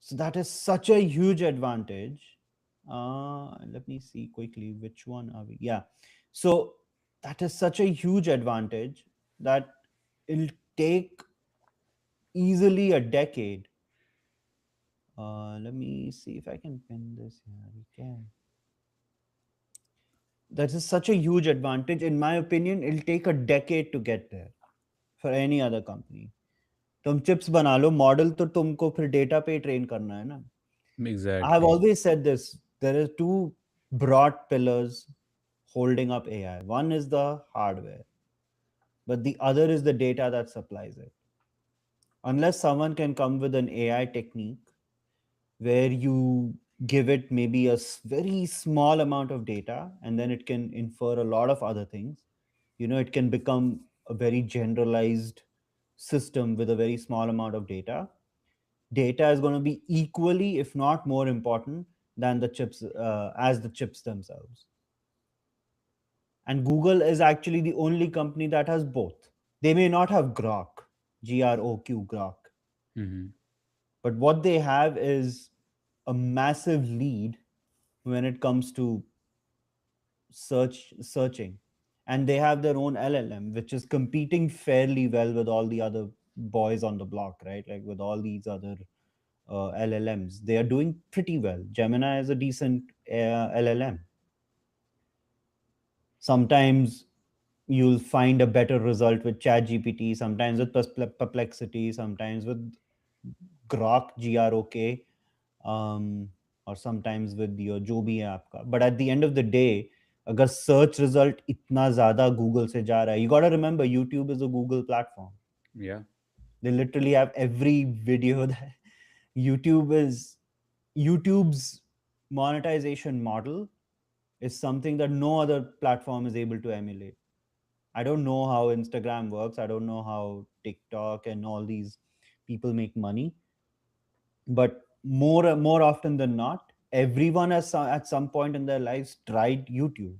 S1: So that is such a huge advantage. Let me see quickly which one are we. Yeah. So that is such a huge advantage that it'll take easily a decade. Let me see if I can pin this here. We can. That is such a huge advantage. In my opinion, it'll take a decade to get there for any other company. तुम chips बना लो, model तो तुमको फिर data पे train करना है ना. I have
S2: exactly.
S1: always said this. There are two broad pillars holding up AI. One is the hardware, but the other is the data that supplies it. unless someone can come with an AI technique where you give it maybe very small amount of data and then it can infer a lot of other things. It can become a very generalized system with a very small amount of data. Data is going to be equally, if not more important than the chips, as the chips themselves. And Google is actually the only company that has both. They may not have Grok, Groq, Grok,
S2: Mm-hmm.
S1: but what they have is a massive lead when it comes to searching. And they have their own LLM, which is competing fairly well with all the other boys on the block, right? Like with all these other LLMs, they are doing pretty well. Gemini is a decent LLM. Sometimes you'll find a better result with ChatGPT, sometimes with Perplexity, sometimes with Grok, Grok, um, or sometimes with your जो भी है आपका. But at the end of the day, अगर search result इतना ज़्यादा Google से जा रहा है, you gotta remember YouTube is a Google platform.
S2: Yeah.
S1: They literally have every video that YouTube is YouTube's monetization model is something that no other platform is able to emulate. I don't know how Instagram works. I don't know how TikTok and all these people make money, but more often than not, everyone has at some point in their lives tried YouTube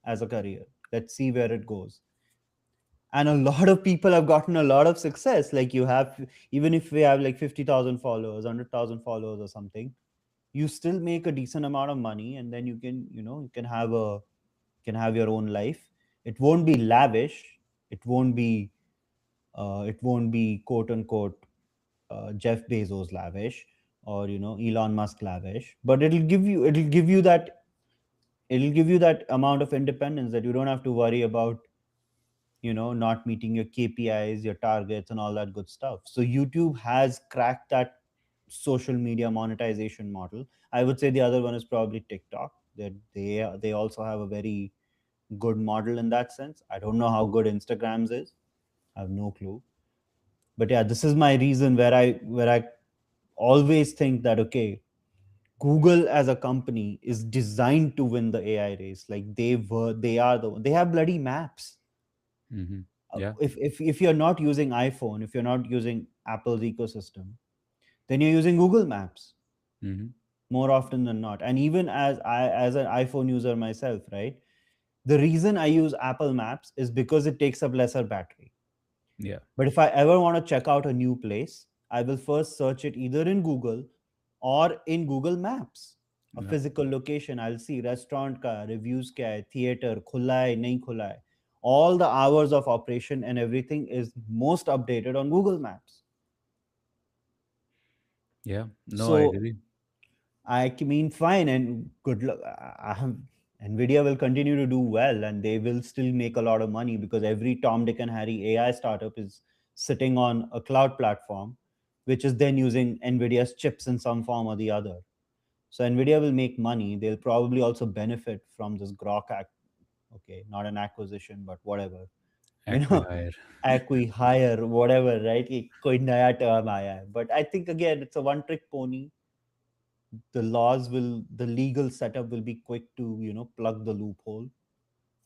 S1: as a career. Let's see where it goes. And a lot of people have gotten a lot of success. Like you have, even if we have like 50,000 followers, 100,000 followers or something, you still make a decent amount of money, and then you can have your own life. It won't be lavish. It won't be quote unquote Jeff Bezos lavish, or Elon Musk lavish, but it'll give you that amount of independence that you don't have to worry about not meeting your KPIs, your targets, and all that good stuff. So YouTube has cracked that social media monetization model. I would say the other one is probably TikTok. That they also have a very good model in that sense. I don't know how good Instagrams is. I have no clue. But yeah, this is my reason where I always think that, okay, Google as a company is designed to win the AI race. Like they have bloody maps.
S2: Mm-hmm.
S1: Uh,
S2: Yeah.
S1: if you're not using iPhone, if you're not using Apple's ecosystem, then you're using Google Maps
S2: Mm-hmm.
S1: more often than not. And even as an iPhone user myself, right? The reason I use Apple Maps is because it takes up lesser battery.
S2: Yeah.
S1: But if I ever want to check out a new place, I will first search it either in Google or in Google Maps. A
S2: Yeah.
S1: physical location, I'll see restaurant ka reviews kya hai, theater khula hai, nahi khula hai. All the hours of operation and everything is most updated on Google Maps.
S2: Yeah. No, I
S1: So
S2: agree.
S1: I mean, fine and good luck. NVIDIA will continue to do well, and they will still make a lot of money because every Tom, Dick, and Harry AI startup is sitting on a cloud platform, which is then using NVIDIA's chips in some form or the other. So NVIDIA will make money. They'll probably also benefit from this Grok act. Okay, not an acquisition, but whatever. You know,
S2: Acquihire.
S1: acqui-hire, whatever, right? एक कोई नया term आया है. But I think again, it's a one-trick pony. The legal setup will be quick to plug the loophole,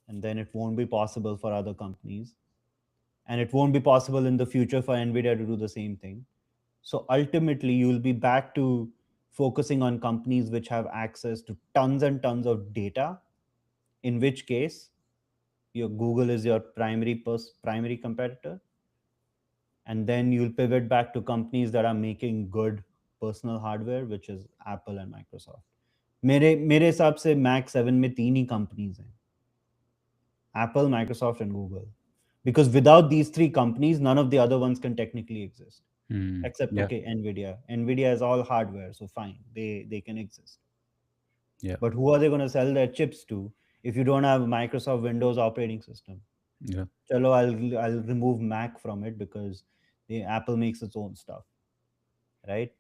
S1: and then it won't be possible for other companies, and it won't be possible in the future for Nvidia to do the same thing. So ultimately you'll be back to focusing on companies which have access to tons and tons of data, in which case your Google is your primary competitor, and then you'll pivot back to companies that are making good personal hardware, which is Apple and Microsoft. मेरे हिसाब से Mac 7 में तीन ही companies हैं, Apple, Microsoft, and Google. Because without these three companies, none of the other ones can technically exist.
S2: Mm.
S1: Except
S2: Yeah.
S1: okay, Nvidia. Nvidia is all hardware, so fine, they can exist.
S2: Yeah.
S1: But who are they going to sell their chips to if you don't have Microsoft Windows operating system?
S2: Yeah.
S1: Chalo, I'll remove Mac from it because the Apple makes its own stuff, right?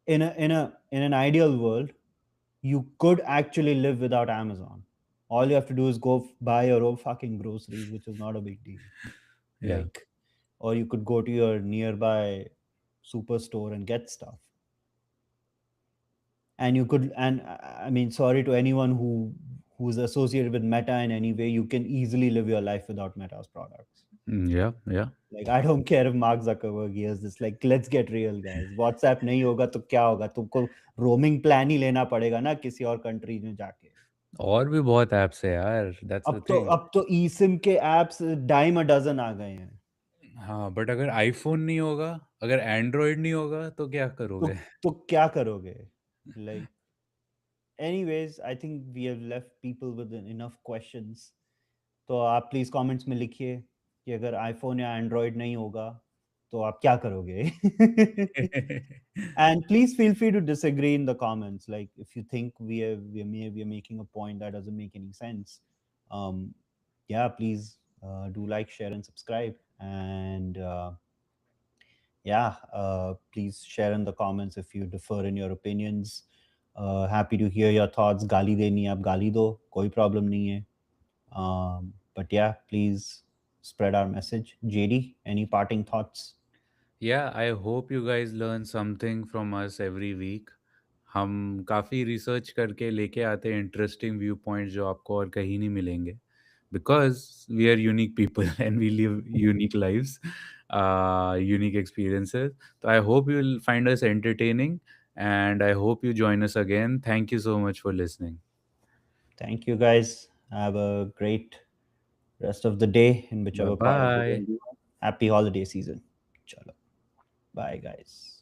S1: In an ideal world, you could actually live without Amazon. All you have to do is go buy your own fucking groceries, which is not a big deal.
S2: Yeah.
S1: Like, or you could go to your nearby superstore and get stuff. And you could, and I mean, sorry to anyone who's associated with Meta in any way, you can easily live your life without Meta's products.
S2: Yeah, yeah.
S1: Like, I don't care if Mark Zuckerberg hears this. Like, let's get real, guys. WhatsApp नहीं होगा तो क्या होगा? तुमको roaming plan ही लेना पड़ेगा ना किसी और कंट्री में जाके.
S2: और भी बहुत ऐप्स है यार, दैट्स द थिंग।
S1: अब तो eSIM के एप्स डाइम अ डजन आ गए हैं.
S2: हाँ, बट अगर आईफ़ोन नहीं होगा, अगर एंड्रॉयड नहीं होगा तो क्या
S1: तो
S2: करोगे?
S1: तो क्या करोगे? Like, anyways, I think we have left people with enough questions. तो आप प्लीज़ कमेंट्स में लिखिए कि अगर आईफ़ोन या एंड्रॉयड नहीं होगा, तो आप क्या करोगे? And please feel free to disagree in the comments. Like, if you think we are making a point that doesn't make any sense, um, yeah, please do like, share, and subscribe. And yeah, please share in the comments if you differ in your opinions. Happy to hear your thoughts. गाली देनी है, आप गाली दो, कोई problem नहीं है. But yeah, please spread our message. JD, any parting thoughts?
S2: Yeah, I hope you guys learn something from us every week. हम काफ़ी रिसर्च करके लेके आते हैं इंटरेस्टिंग व्यू पॉइंट्स जो आपको और कहीं नहीं मिलेंगे, because we are unique people and we live unique lives, unique experiences. तो I hope you will find us entertaining and I hope you join us again. Thank you so much for listening.
S1: Thank you guys. Have a great rest of the day in
S2: Bye
S1: whichever part of the
S2: bye.
S1: world you are. Happy holiday season. Chalo. Bye, guys.